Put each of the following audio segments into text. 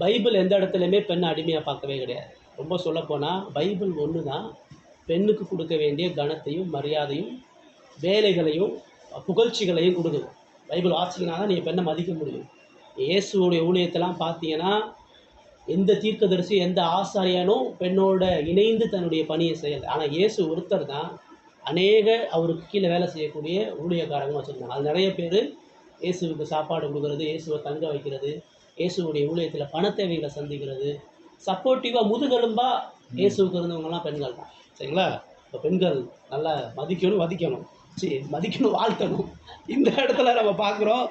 Bible எந்த இடத்துலையுமே பெண்ணை அடிமையாக பார்க்கவே கிடையாது. ரொம்ப சொல்லப்போனால் பைபிள் ஒன்று தான் பெண்ணுக்கு கொடுக்க வேண்டிய கனத்தையும் மரியாதையும் வேலைகளையும் புகழ்ச்சிகளையும் கொடுக்குது. பைபிள் வாசிக்கினா தான் நீங்கள் பெண்ணை மதிக்க முடியும். இயேசுவோடைய ஊழியத்தெல்லாம் பார்த்தீங்கன்னா எந்த தீர்க்கதரிசி எந்த ஆசாரியனும் பெண்ணோட இணைந்து தன்னுடைய பணியை செய்யலை. ஆனால் இயேசு ஒருத்தர் தான் அநேக அவருக்கு கீழே வேலை செய்யக்கூடிய ஊழியக்காரங்க வச்சுருந்தாங்க. அது நிறைய பேர் இயேசுவுக்கு சாப்பாடு கொடுக்குறது, இயேசுவை தங்க வைக்கிறது, இயேசுடைய ஊழியத்தில் பண தேவைகளை சந்திக்கிறது, சப்போர்ட்டிவாக முதுகெலும்பாக இயேசுவுக்கு இருந்தவங்கலாம் பெண்கள் தான். சரிங்களா? இப்போ பெண்கள் நல்லா மதிக்கணும், வாழ்த்தணும். இந்த இடத்துல நம்ம பார்க்குறோம்,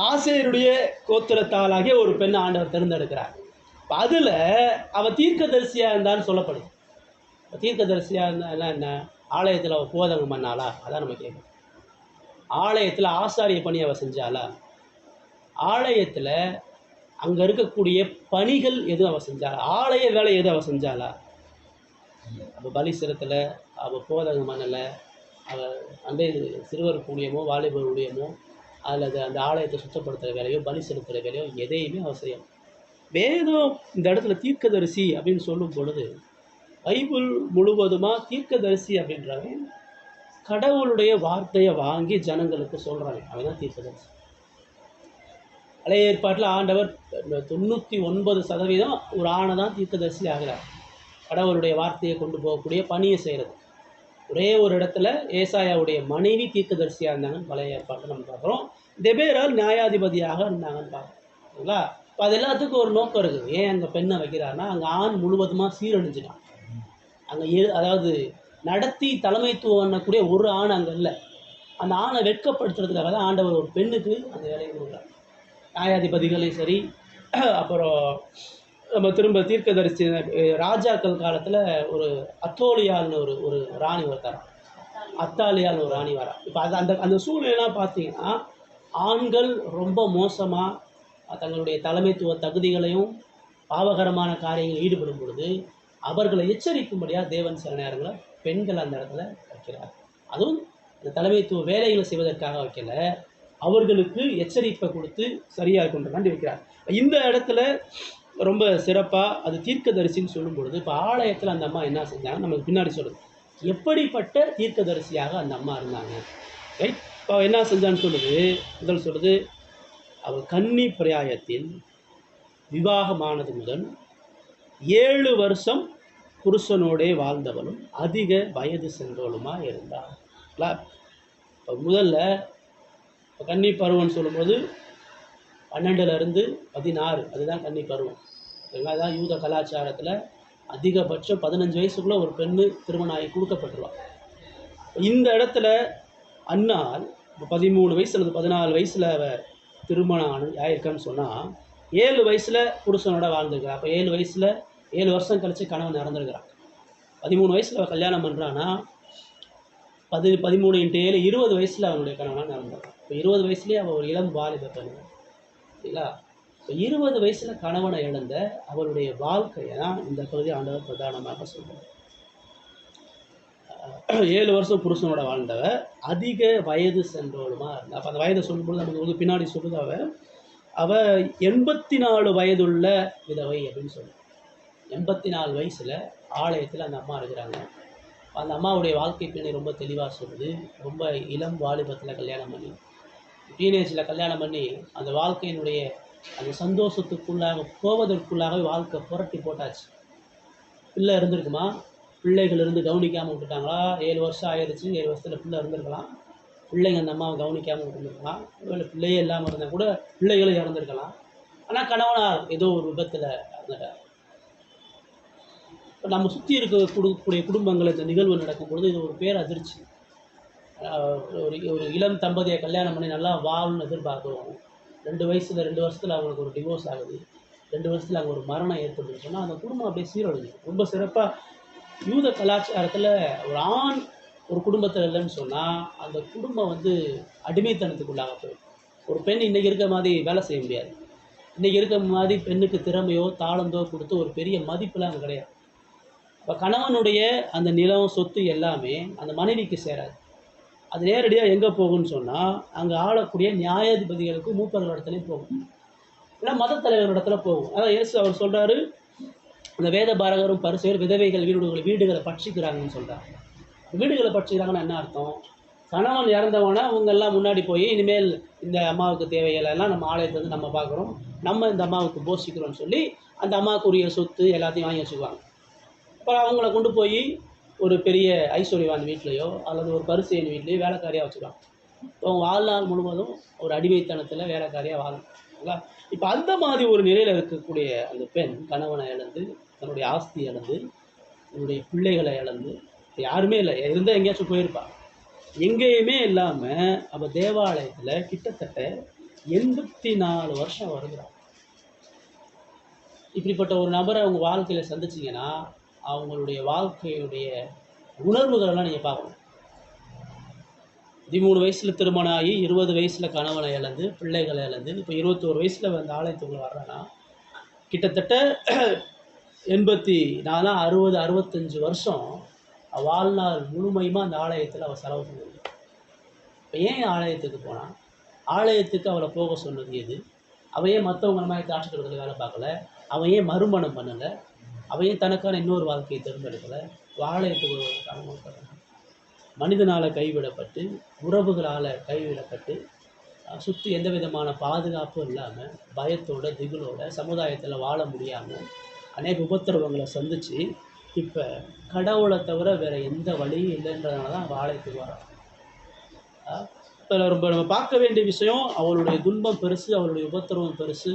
ஆசேருடைய கோத்திரத்தாலாகிய ஒரு பெண் ஆண்டவர் தேர்ந்தெடுக்கிறார். அதில் அவள் தீர்க்கதரிசியாக இருந்தான்னு சொல்லப்படுது. தீர்க்கதரிசியாக இருந்தால் என்ன? ஆலயத்தில் அவள் போதகம் பண்ணாளா? அதான் நம்ம கேட்கணும். ஆலயத்தில் ஆசாரிய பணி அவள் செஞ்சாளா? ஆலயத்தில் அங்கே இருக்கக்கூடிய பணிகள் எதுவும் அவள் செஞ்சாளா? ஆலய வேலை எதுவும் அவள் செஞ்சாளா? அவள் பலி சிரத்தில் அவள் போதகம் பண்ணலை. அவள் அந்த சிறுவர் ஊழியமோ வாலிபர் ஊழியமோ அல்லது அந்த ஆலயத்தை சுத்தப்படுத்துகிற வேலையோ பலி செலுத்துகிற வேலையோ எதையுமே அவள் செய்யணும். வேதம் இந்த இடத்துல தீர்க்கதரிசி அப்படின்னு சொல்லும் பொழுது பைபிள் முழுவதுமாக தீர்க்கதரிசி அப்படின்றாங்க கடவுளுடைய வார்த்தையை வாங்கி ஜனங்களுக்கு சொல்கிறாங்க. அவன் தான் தீர்க்கதரிசி. பழைய ஏற்பாட்டில் ஆண்டவர் 99% ஒரு ஆணை தான் தீர்க்கதரிசி ஆகிறார். கடவுளுடைய வார்த்தையை கொண்டு போகக்கூடிய பணியை செய்கிறது. ஒரே ஒரு இடத்துல ஏசாயாவுடைய மனைவி தீர்க்கதரிசியாக இருந்தாங்கன்னு பழைய ஏற்பாட்டில் நம்ம பார்க்குறோம். தெபேரால் நியாயாதிபதியாக இருந்தாங்கன்னு பார்க்குறோங்களா? இப்போ அது எல்லாத்துக்கும் ஒரு நோக்கம் இருக்குது. ஏன் அங்கே பெண்ணை வைக்கிறாருன்னா அங்கே ஆண் முழுவதுமாக சீரழிஞ்சிட்டான். அங்கே அதாவது நடத்தி தலைமைத்துவம் பண்ணக்கூடிய ஒரு ஆண் அங்கே இல்லை. அந்த ஆணை வெட்கப்படுத்துறதுக்காக தான் ஆண்டவர் ஒரு பெண்ணுக்கு அந்த வேலையை கொடுக்குறார். நியாயாதிபதிகளையும் சரி, அப்புறம் நம்ம திரும்ப தீர்க்கதரிசி ராஜாக்கள் காலத்தில் ஒரு அத்தோலியால்னு ஒரு ராணி வரத்தாராம். அத்தாலியால்னு ஒரு ராணி வரா. இப்போ அந்த சூழ்நிலைலாம் பார்த்தீங்கன்னா ஆண்கள் ரொம்ப மோசமாக தங்களுடைய தலைமைத்துவ தகுதிகளையும் பாவகரமான காரியங்களில் ஈடுபடும் பொழுது அவர்களை எச்சரிக்கும்படியாக தேவன் சில நேரங்களில் பெண்கள் அந்த இடத்துல வைக்கிறார். அதுவும் இந்த தலைமைத்துவ வேலைகளை செய்வதற்காக வைக்கல, அவர்களுக்கு எச்சரிப்பை கொடுத்து சரியாக இருக்குன்றதாண்டி வைக்கிறார். இந்த இடத்துல ரொம்ப சிறப்பாக அது தீர்க்கதரிசின்னு சொல்லும் பொழுது இப்போ ஆலயத்தில் அந்த அம்மா என்ன செஞ்சாங்க நமக்கு பின்னாடி சொல்லுது. எப்படிப்பட்ட தீர்க்கதரிசியாக அந்த அம்மா இருந்தாங்க, ரைட்? இப்போ என்ன செஞ்சான்னு சொல்லுது. முதல் சொல்லுது, அவள் கன்னி பிராயத்தில் விவாகமானது முதல் 7 வருஷம் புருஷனோடே வாழ்ந்தவளும் அதிக வயது சென்றவளுமாக இருந்தாள். இப்போ முதல்ல இப்போ கன்னி பருவம்னு சொல்லும்போது 12லேருந்து 16 அதுதான் கன்னி பருவம். அதுதான் யூத கலாச்சாரத்தில் அதிகபட்சம் 15 வயசுக்குள்ளே ஒரு பெண்ணு திருமணம் ஆகி கொடுக்கப்பட்டுருவாள். இந்த இடத்துல அன்னாள் 13 வயசு அல்லது 14 வயசில் அவள் திருமணம் ஆயிருக்கான்னு சொன்னால் 7 வயசில் புருஷனோட வாழ்ந்துருக்கிறா. அப்போ 7 வயசில் 7 வருஷம் கழித்து கணவன் இறந்துருக்கிறான். 13 வயசில் அவள் கல்யாணம் பண்ணுறான்னா 13 × 7 20 வயசில் அவனுடைய கணவனாக இறந்துருக்கான். இப்போ 20 வயசுலேயே அவள் ஒரு இளம் வாலிப பெண் இல்லைங்களா? இப்போ 20 வயசில் கணவனை இழந்த அவளுடைய வாழ்க்கையை தான் இந்த பகுதி ஆண்டவர் பிரதானமாக சொல்கிறார். 7 வருஷம் புருஷனோட வாழ்ந்தவ அதிக வயது சென்றவளுமா இருந்தா. அப்போ அந்த வயதை சொல்லும்போது நமக்கு வந்து பின்னாடி சொல்லுது அவள் 84 வயதுள்ள விதவை அப்படின்னு சொல்லி 84 வயசில் ஆலயத்தில் அந்த அம்மா இருக்கிறாங்க. அந்த அம்மாவுடைய வாழ்க்கை பின்னணி ரொம்ப தெளிவாக சொல்லுது. ரொம்ப இளம் வாலிபத்தில் கல்யாணம் பண்ணி டீனேஜில் கல்யாணம் பண்ணி அந்த வாழ்க்கையினுடைய அந்த சந்தோஷத்துக்குள்ளாக போவதற்குள்ளாகவே வாழ்க்கை புரட்டி போட்டாச்சு. பிள்ளை இருந்திருக்குமா, பிள்ளைகள் இருந்து கவனிக்காமல் விட்டுட்டாங்களா? 7 வருஷம் ஆயிடுச்சு, 7 வருஷத்தில் பிள்ளை இருந்திருக்கலாம். பிள்ளைங்க அந்த அம்மாவை கவனிக்காமல் விட்டுருந்துருக்கலாம். ஒருவேளை பிள்ளையே இல்லாமல் இருந்தால் கூட பிள்ளைகளும் இறந்துருக்கலாம். ஆனால் கணவனார் ஏதோ ஒரு விபத்தில் இறந்துட்டார். இப்போ நம்ம சுற்றி இருக்கக்கூடிய குடும்பங்கள் இந்த நிகழ்வு நடக்கும்பொழுது இது ஒரு பேரதிர்ச்சி. ஒரு இளம் தம்பதியை கல்யாணம் பண்ணி நல்லா வாழணும்னு எதிர்பார்க்குறோம். 2 வருஷத்தில் அவங்களுக்கு ஒரு டிவோர்ஸ் ஆகுது. 2 வருஷத்தில் அங்கே ஒரு மரணம் ஏற்பட்டுன்னு சொன்னால் அந்த குடும்பம் அப்படியே சீரழிஞ்சு. ரொம்ப சிறப்பாக யூத கலாச்சாரத்தில் ஒரு ஆண் ஒரு குடும்பத்தில் இல்லைன்னு சொன்னால் அந்த குடும்பம் வந்து அடிமைத்தனத்துக்குள்ளாக போயிடும். ஒரு பெண் இன்றைக்கி இருக்க மாதிரி வேலை செய்ய முடியாது. இன்றைக்கி இருக்க மாதிரி பெண்ணுக்கு திறமையோ தாளந்தோ கொடுத்து ஒரு பெரிய மதிப்பெலாம் அங்கே கிடையாது. இப்போ கணவனுடைய அந்த நிலம் சொத்து எல்லாமே அந்த மனைவிக்கு சேராது. அது நேரடியாக எங்கே போகும்னு சொன்னால் அங்கே ஆளக்கூடிய நியாயாதிபதிகளுக்கும் மூப்பர்கள் இடத்துலையும் போகும். இல்லை மத தலைவரிடத்துல போகும். அதான் இயேசு அவர் சொல்கிறாரு, அந்த வேத பாரகரும் பரிசேயரும் விதவைகள் வீடுகளை பட்சிக்கிறாங்கன்னு சொல்கிறாங்க. வீடுகளை பட்சிக்கிறாங்கன்னு என்ன அர்த்தம்? கணவன் இறந்தவொடனே அவங்கெல்லாம் முன்னாடி போய் இனிமேல் இந்த அம்மாவுக்கு தேவைகளெல்லாம் நம்ம ஆலயத்தை வந்து நம்ம பார்க்குறோம், நம்ம இந்த அம்மாவுக்கு போஷிக்கிறோம்னு சொல்லி அந்த அம்மாவுக்குரிய சொத்து எல்லாத்தையும் வாங்கி வச்சுக்குவாங்க. அப்புறம் அவங்கள கொண்டு போய் ஒரு பெரிய ஐஸ்வர்யவான் வீட்லேயோ அல்லது ஒரு பரிசேயன் வீட்லேயோ வேலைக்காரியாக வச்சுக்குவாங்க. அவங்க வாழ்நாள் முழுவதும் ஒரு அடிமைத்தனத்தில் வேலைக்காரியாக வாழலாம். இப்போ அந்த மாதிரி ஒரு நிலையில் இருக்கக்கூடிய அந்த பெண் கணவனை இழந்து, தன்னுடைய ஆஸ்தி இழந்து, தன்னுடைய பிள்ளைகளை இழந்து, யாருமே இல்லை, இருந்தால் எங்கேயாச்சும் போயிருப்பா, எங்கேயுமே இல்லாமல் அவள் தேவாலயத்தில் கிட்டத்தட்ட 84 வருஷம் வருகிறாள். இப்படிப்பட்ட ஒரு நபரை அவங்க வாழ்க்கையில் சந்திச்சிங்கன்னா அவங்களுடைய வாழ்க்கையுடைய உணர்வுகளெல்லாம் நீங்கள் பார்க்கணும். 13 வயசில் திருமணம் ஆகி 20 வயசில் கணவனை இழந்து பிள்ளைகளை இழந்து இப்போ 21 வயசில் அந்த ஆலயத்துக்குள்ளே வர்றேன்னா கிட்டத்தட்ட 84 60 65 வருஷம் வாழ்நாள் முழுமையுமாக அந்த ஆலயத்தில் அவள் செலவு பண்ணுது. இப்போ ஏன் ஆலயத்துக்கு போனான்? ஆலயத்துக்கு அவளை போக சொன்னது எது? அவன் ஏன் மற்றவங்க மாதிரி காட்சி கொடுக்கல வேலை பார்க்கல? அவன் ஏன் மறுமணம் பண்ணலை? அவன் ஏன் தனக்கான இன்னொரு வாழ்க்கையை தேர்ந்தெடுக்கலை? ஆலயத்துக்கு ஒரு மனிதனால் கைவிடப்பட்டு, உறவுகளால் கைவிடப்பட்டு, சுற்றி எந்த விதமான பாதுகாப்பும் இல்லாமல் பயத்தோட திகிலோட சமுதாயத்தில் வாழ முடியாமல் அநேக உபத்திரவங்களை சந்தித்து இப்போ கடவுளை தவிர வேறு எந்த வழியும் இல்லைன்றதுனால தான் அவள் ஆலயத்துக்கு வரான். இப்போ ரொம்ப நம்ம பார்க்க வேண்டிய விஷயம், அவளுடைய துன்பம் பெருசு, அவளுடைய உபத்திரவம் பெருசு,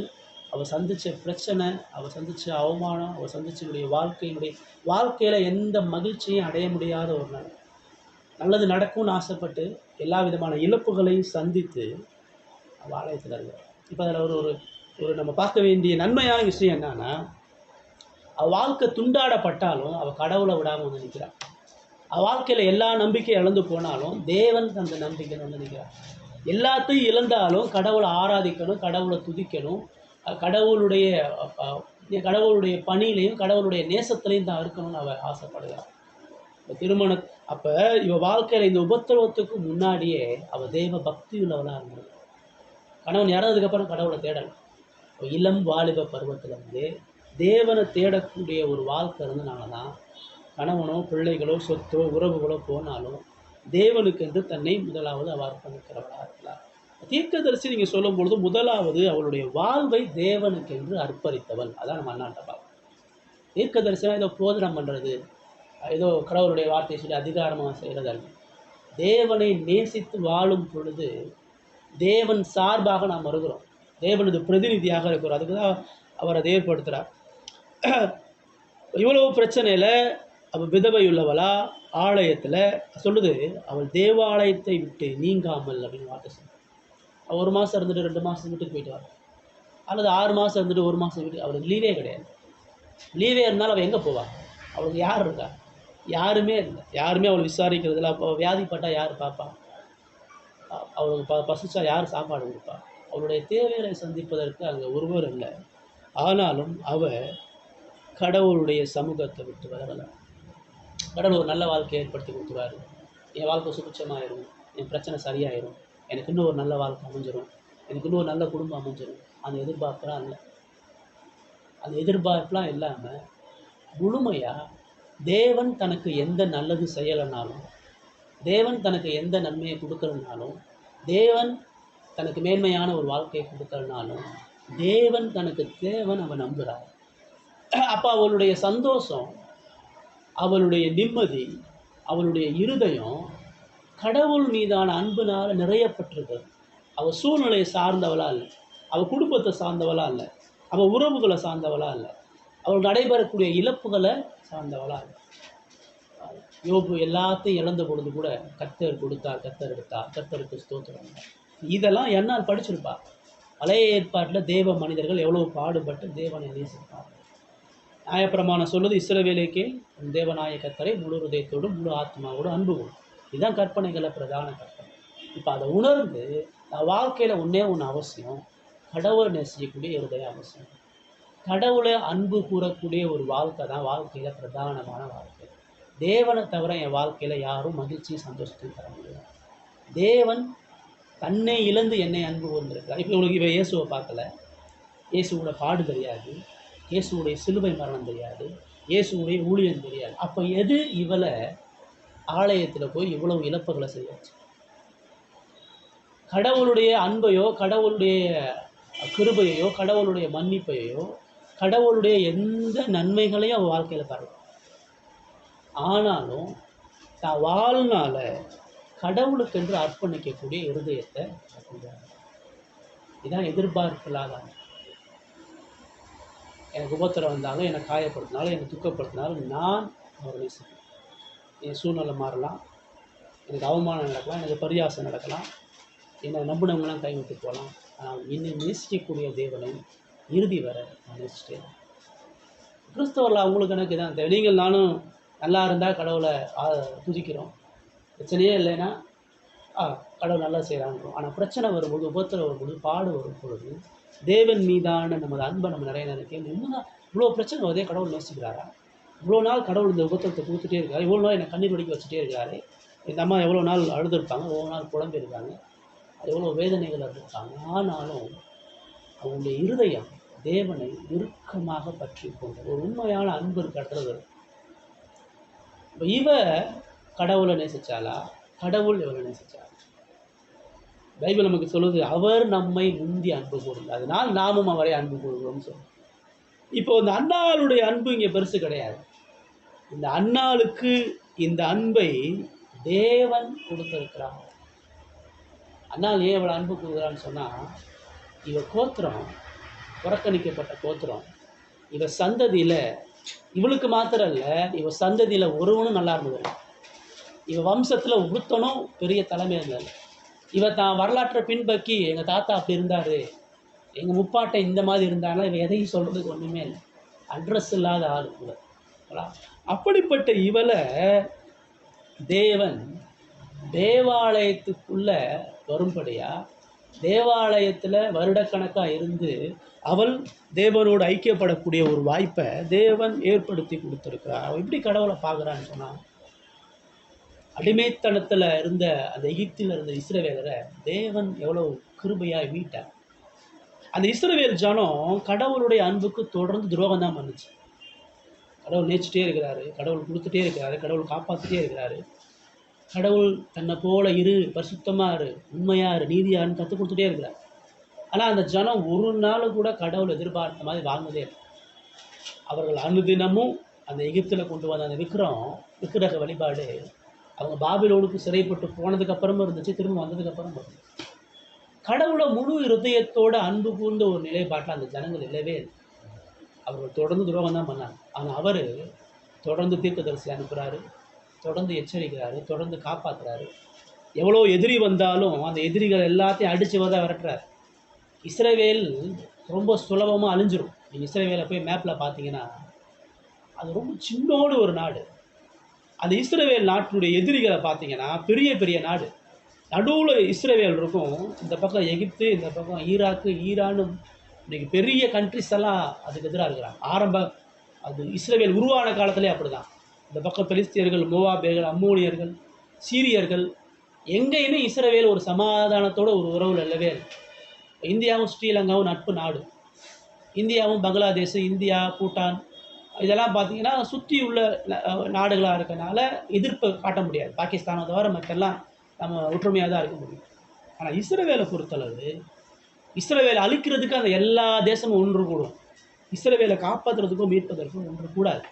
அவள் சந்தித்த பிரச்சனை, அவள் சந்தித்த அவமானம், அவள் சந்திச்சனுடைய வாழ்க்கையில் எந்த மகிழ்ச்சியும் அடைய முடியாத ஒரு நாள். நல்லது நடக்கும்னு ஆசைப்பட்டு எல்லா விதமான இழப்புகளையும் சந்தித்து அவள் ஆலயத்தில் இருக்கிறாள். இப்போ அதில் ஒரு நம்ம பார்க்க வேண்டிய நன்மையான விஷயம் என்னன்னா, அவள் வாழ்க்கை துண்டாடப்பட்டாலும் அவள் கடவுளை விடாமல் வந்து நிற்கிறாள். அவள் வாழ்க்கையில் எல்லா நம்பிக்கையும் இழந்து போனாலும் தேவன் அந்த நம்பிக்கை வந்து நிற்கிறாள். எல்லாத்தையும் இழந்தாலும் கடவுளை ஆராதிக்கணும், கடவுளை துதிக்கணும், கடவுளுடைய பணியிலையும் கடவுளுடைய நேசத்திலையும் தான் இருக்கணும்னு அவள் ஆசைப்படுகிறாள். இப்போ அப்போ இவள் வாழ்க்கையில் இந்த உபத்திரவத்துக்கு முன்னாடியே அவள் தெய்வ பக்தி உள்ளவளாக இருந்தது. கணவன் இறந்ததுக்கப்புறம் கடவுளை தேடலை. இளம் வாலிப பருவத்திலேருந்து தேவனை தேடக்கூடிய ஒரு வாழ்க்கை இருந்தனால தான் கணவனோ பிள்ளைகளோ சொத்தோ உறவுகளோ போனாலும் தேவனுக்கென்று தன்னை முதலாவது அவள் அர்ப்பணிக்கிறவளாக இருக்கிறார். தீர்க்கதரிசி நீங்கள் சொல்லும் பொழுது முதலாவது அவளுடைய வாழ்வை தேவனுக்கென்று அர்ப்பணித்தவள். அதான் நம்ம அண்ணாட்ட பார்க்கணும். தீர்க்கதரிசனம் ஏதோ போதனம் பண்ணுறது, ஏதோ கடவுளுடைய வார்த்தையை சொல்லி அதிகாரமாக செய்கிறதல்ல. தேவனை நேசித்து வாழும் பொழுது தேவன் சார்பாக நாம் வருகிறோம், தேவனது பிரதிநிதியாக இருக்கிறோம். அதுக்கு தான் அவர் அதை ஏற்படுத்துகிறார். இவ்வளவு பிரச்சனையில் அவள் விதவை உள்ளவளா ஆலயத்தில் சொல்லுது, அவள் தேவாலயத்தை விட்டு நீங்காமல் அப்படின்னு வார்த்தை சொல்லுவாள். அவள் 1 மாதம் இருந்துட்டு 2 மாதம் வீட்டுக்கு போயிட்டு வர, அல்லது 6 மாதம் இருந்துட்டு 1 மாதம் வீட்டுக்கு, அவளுக்கு லீவே கிடையாது. லீவே இருந்தாலும் அவள் எங்கே போவாள்? அவளுக்கு யார் இருக்கா? யாருமே இல்லை. யாருமே அவளை விசாரிக்கிறதில்ல. அப்போ வியாதிப்பட்டால் யார் பார்ப்பா? அவளுக்கு பசிச்சா யார் சாப்பாடு கொடுப்பா? அவளுடைய தேவைகளை சந்திப்பதற்கு அங்கே ஒருவர் இல்லை. ஆனாலும் அவள் கடவுளுடைய சமூகத்தை விட்டு வரலை. கடவுள் ஒரு நல்ல வாழ்க்கையை ஏற்படுத்தி கொடுத்துருவாரு, என் வாழ்க்கை சுபிட்சமாயிரும், என் பிரச்சனை சரியாயிரும், எனக்கு இன்னும் ஒரு நல்ல வாழ்க்கை அமைஞ்சிரும், எனக்கு இன்னும் ஒரு நல்ல குடும்பம் அமைஞ்சிரும். அந்த எதிர்பார்ப்புலாம் இல்லை. அந்த எதிர்பார்ப்புலாம் இல்லாமல் முழுமையாக தேவன் தனக்கு எந்த நல்லது செய்யலைனாலும், தேவன் தனக்கு எந்த நன்மையை கொடுக்கலனாலும், தேவன் தனக்கு மேன்மையான ஒரு வாழ்க்கையை கொடுக்கலனாலும் தேவன் தனக்கு தேவன் அவன் நம்புகிறார். அப்போ அவளுடைய சந்தோஷம், அவளுடைய நிம்மதி, அவளுடைய இருதயம் கடவுள் மீதான அன்புனால் நிறையப்பட்டிருக்கு. அவள் சூழ்நிலையை சார்ந்தவளா இல்லை, அவள் குடும்பத்தை சார்ந்தவளா இல்லை, அவள் உறவுகளை சார்ந்தவளா இல்லை, அவள் நடைபெறக்கூடிய இழப்புகளை சார்ந்தவளா இல்லை. யோபு எல்லாத்தையும் இழந்த பொழுது கூட கர்த்தர் கொடுத்தார், கர்த்தர் எடுத்தார், கர்த்தருக்கு ஸ்தோத்திரம். இதெல்லாம் என்னால் படிச்சிருப்பா. பழைய ஏற்பாட்டில் தேவ மனிதர்கள் எவ்வளவு பாடுபட்டு தேவனை நேசிப்பார். நியாயப்பிரமாணம் சொல்லுது, இஸ்ரவேலுக்கே தேவநாய கர்த்தரை முழு ஹிருதயத்தோடு முழு ஆத்மாவோடு அன்பு கொள்ளும். இதுதான் கற்பனைகளை பிரதான கற்பனை. இப்போ அதை உணர்ந்து நான் வாழ்க்கையில் ஒன்றே ஒன்று அவசியம், கடவுளை நேசிக்கக்கூடிய இருதயம் அவசியம். கடவுளை அன்பு கூறக்கூடிய ஒரு வாழ்க்கை தான் வாழ்க்கையில் பிரதானமான வாழ்க்கை. தேவனை தவிர என் வாழ்க்கையில் யாரும் மகிழ்ச்சியும் சந்தோஷத்தையும் தர முடியாது. தேவன் தன்னை இழந்து என்னை அன்பு கொண்டிருக்கிறார். இப்போ உங்களுக்கு இவ இயேசுவை பார்க்கல, இயேசுவோட பாடு தெரியாது, இயேசுவுடைய சிலுவை மரணம் தெரியாது, இயேசுவுடைய ஊழியம் தெரியாது. அப்போ எது இவளை ஆலயத்தில் போய் இவ்வளவு இழப்புகளை செய்யாச்சு? கடவுளுடைய அன்பையோ, கடவுளுடைய கிருபையையோ, கடவுளுடைய மன்னிப்பையோ, கடவுளுடைய எந்த நன்மைகளையும் அவள் வாழ்க்கையில் தரலாம். ஆனாலும் தான் வாழ்நாள கடவுளுக்கென்று அர்ப்பணிக்கக்கூடிய இருதயத்தை இதான் எதிர்பார்ப்பு இல்லாத. எனக்கு உபத்திரம் வந்தாலும், என்னை காயப்படுத்தினாலும், என்னை துக்கப்படுத்தினாலும் நான் அவரை நேசிப்பேன். என் சூழ்நிலை மாறலாம், எனக்கு அவமானம் நடக்கலாம், எனக்கு பரியாசம் நடக்கலாம், என்னை நம்பினவங்களாம் கைவிட்டு போகலாம். ஆனால் என்னை நேசிக்கக்கூடிய தேவனை இறுதி வரை நான் நேசிச்சிட்டேன். கிறிஸ்தவர்கள் அவங்களுக்கு எனக்கு தான் தேவை. நீங்கள் நானும் நல்லா இருந்தால் கடவுளை துதிக்கிறோம், பிரச்சனையே இல்லைன்னா கடவுள் நல்லா செய்கிறாங்க. ஆனால் பிரச்சனை வரும்போது, உபத்திரம் வரும்போது, பாடு வரும் பொழுது தேவன் மீதான நமது அன்பை நம்ம நிறைய நினைக்கிறோம். இன்னும் இவ்வளோ பிரச்சனை வருதே, கடவுள் நேசிக்கிறாரா? இவ்வளோ நாள் கடவுள் இந்த உபத்திரத்தை கொடுத்துட்டே இருக்காரு, இவ்வளோ நாள் என்னை கண்ணீர் வடிக்க வச்சுட்டே இருக்காரு. இந்த அம்மா எவ்வளோ நாள் அழுதுருப்பாங்க, எவ்வளோ நாள் புலம்பிருக்காங்க, எவ்வளோ வேதனைகள் இருந்திருக்காங்க. ஆனாலும் அவங்களுடைய இருதயம் தேவனை இறுக்கமாக பற்றி கொண்ட ஒரு உண்மையான அன்பு இருக்கிறது. இப்போ இவ கடவுளை நேசிச்சாலா, கடவுள் இவரை நேசிச்சாலா? பைபிள் நமக்கு சொல்லுது, அவர் நம்மை முந்தி அன்பு கூறுங்க, அதனால் நாமும் அவரை அன்பு கூறுகிறோம்னு சொல்லுவோம். இப்போ இந்த அன்னாளுடைய அன்பு இங்கே பெருசு கிடையாது. இந்த அன்னாளுக்கு இந்த அன்பை தேவன் கொடுத்திருக்கிறார். அன்னாள் ஏன் இவளை அன்பு கூறுகிறான்னு சொன்னால், இவ கோத்திரம் புறக்கணிக்கப்பட்ட கோத்திரம். இவ சந்ததியில் இவளுக்கு மாத்திரம் இல்லை, இவ சந்ததியில் ஒருவனும் நல்லா இருந்தது. இவ வம்சத்தில் ஒருத்தனும் பெரிய தலைமை இருந்தார். இவ தான் வரலாற்றை பின்பற்றி எங்கள் தாத்தா அப்படி இருந்தார், எங்கள் முப்பாட்டை இந்த மாதிரி இருந்தாலும் இவ எதையும் சொல்கிறதுக்கு ஒன்றுமே இல்லை. அட்ரஸ் இல்லாத ஆள் கூட. அப்படிப்பட்ட இவளை தேவன் தேவாலயத்துக்குள்ளே வரும்படியா, தேவாலயத்தில் வருடக்கணக்காக இருந்து அவள் தேவனோடு ஐக்கியப்படக்கூடிய ஒரு வாய்ப்பை தேவன் ஏற்படுத்தி கொடுத்துருக்கிறார். அவள் எப்படி கடவுளை பார்க்குறான்னு சொன்னால், அடிமைத்தனத்தில் இருந்த அந்த எகிப்தில் இருந்த இஸ்ரவேலரை தேவன் எவ்வளோ கிருபையாக மீட்டார். அந்த இஸ்ரவேல் ஜனம் கடவுளுடைய அன்புக்கு தொடர்ந்து துரோகம் தான் பண்ணுச்சு. கடவுள் நேசிச்சிட்டே இருக்கிறாரு, கடவுள் கொடுத்துட்டே இருக்கிறாரு, கடவுள் காப்பாற்றிட்டே இருக்கிறாரு, கடவுள் தன்னை போல இரு, பரிசுத்தமாக இரு, உண்மையாக இரு, நீதியாருன்னு கற்றுக் கொடுத்துட்டே இருக்கிறார். ஆனால் அந்த ஜனம் ஒரு நாள் கூட கடவுள் எதிர்பார்த்த மாதிரி வாழ்ந்ததே இல்லை. அவர்கள் அனுதினமும் அந்த எகிப்தில் கொண்டு வந்த அந்த விக்கிரக வழிபாடு அவங்க பாபிலோனுக்கு சிறைப்பட்டு போனதுக்கப்புறமும் இருந்துச்சு, திரும்ப வந்ததுக்கப்புறம் இருந்துச்சு. கடவுளை முழு இருதயத்தோடு அன்பு கூர்ந்த ஒரு நிலைப்பாட்டில் அந்த ஜனங்கள் இல்லவே இல்லை. அவர்கள் தொடர்ந்து துரோகம் தான் பண்ணாங்க. ஆனால் அவர் தொடர்ந்து தீர்க்கதரிசி அனுப்புகிறாரு, தொடர்ந்து எச்சரிக்கிறாரு, தொடர்ந்து காப்பாற்றுறாரு. எவ்வளோ எதிரி வந்தாலும் அந்த எதிரிகள் எல்லாத்தையும் அடித்து விரட்டுறாரு. இஸ்ரவேல் ரொம்ப சுலபமாக அழிஞ்சிரும். நீங்கள் இஸ்ரவேலை போய் மேப்பில் பார்த்தீங்கன்னா அது ரொம்ப சின்னோடு ஒரு நாடு. அந்த இஸ்ரவேல் நாட்டினுடைய எதிரிகளை பார்த்தீங்கன்னா பெரிய பெரிய நாடு. நடுவில் இஸ்ரவேல் இருக்கும், இந்த பக்கம் எகிப்து, இந்த பக்கம் ஈராக்கு, ஈரானு, இன்றைக்கி பெரிய கண்ட்ரிஸ் எல்லாம் அதுக்கு எதிராக இருக்கிறாங்க. அது இஸ்ரவேல் உருவான காலத்திலே அப்படி தான். இந்த பக்கம் பெலிஸ்தியர்கள், மோவாபியர்கள், அம்மோனியர்கள், சீரியர்கள், எங்கேயுமே இஸ்ரவேல் ஒரு சமாதானத்தோடு ஒரு உறவில் இல்லவே இல்லை. இந்தியாவும் ஸ்ரீலங்காவும் நட்பு நாடு. இந்தியாவும் பங்களாதேஷ், இந்தியா, பூட்டான் இதெல்லாம் பார்த்திங்கன்னா சுற்றி உள்ள நாடுகளாக இருக்கனால எதிர்ப்பு காட்ட முடியாது. பாகிஸ்தானை தவிர மற்றெல்லாம் நம்ம ஒற்றுமையாக தான் இருக்க முடியும். ஆனால் இஸ்ரவேலை பொறுத்தளவு இஸ்ரவேலை அழிக்கிறதுக்கு அந்த எல்லா தேசமும் ஒன்று கூடும், இஸ்ரவேலை காப்பாற்றுறதுக்கும் மீட்பதற்கும் ஒன்று கூடாது.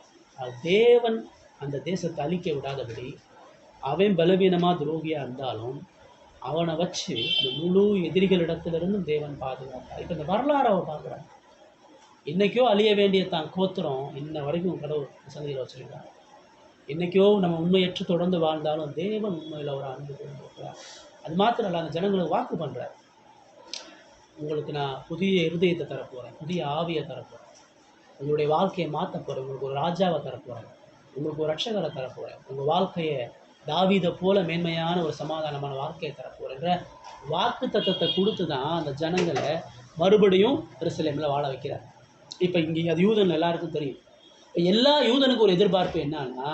தேவன் அந்த தேசத்தை அழிக்க விடாதபடி, அவன் பலவீனமாக துரோகியாக இருந்தாலும் அவனை வச்சு அந்த முழு எதிரிகளிடத்திலிருந்தும் தேவன் பாதுகாத்தார். இப்போ இந்த வரலாறு அவன் பார்க்குறான். இன்றைக்கோ அழிய வேண்டிய தான் கோத்திரம் இன்ன வரைக்கும் கடவுள் சந்தையில் வச்சுருக்காங்க. இன்றைக்கோ நம்ம உண்மையற்று தொடர்ந்து வாழ்ந்தாலும் தேவன் உண்மையில் ஒரு அன்பு கொடுக்கிறார். அது மாத்திரம் இல்லை, அந்த ஜனங்களுக்கு வாக்கு பண்ணுறார், உங்களுக்கு நான் புதிய இருதயத்தை தரப்போகிறேன், புதிய ஆவியை தரப்போகிறேன், உங்களுடைய வாழ்க்கையை மாற்ற போகிறேன், உங்களுக்கு ஒரு ராஜாவை தரப்போகிறேன், உங்களுக்கு ஒரு ரட்சகரை தரப்போகிறேன், உங்கள் வாழ்க்கையை தாவீதை போல மேன்மையான ஒரு சமாதானமான வாழ்க்கையை தரப்போகிறேன்ற வாக்கு தத்தத்தை கொடுத்து தான் அந்த ஜனங்களை மறுபடியும் எருசலேமில் வாழ வைக்கிறார். இப்போ இங்கே அது யூதன் எல்லாருக்கும் தெரியும். இப்போ எல்லா யூதனுக்கு ஒரு எதிர்பார்ப்பு என்னன்னா,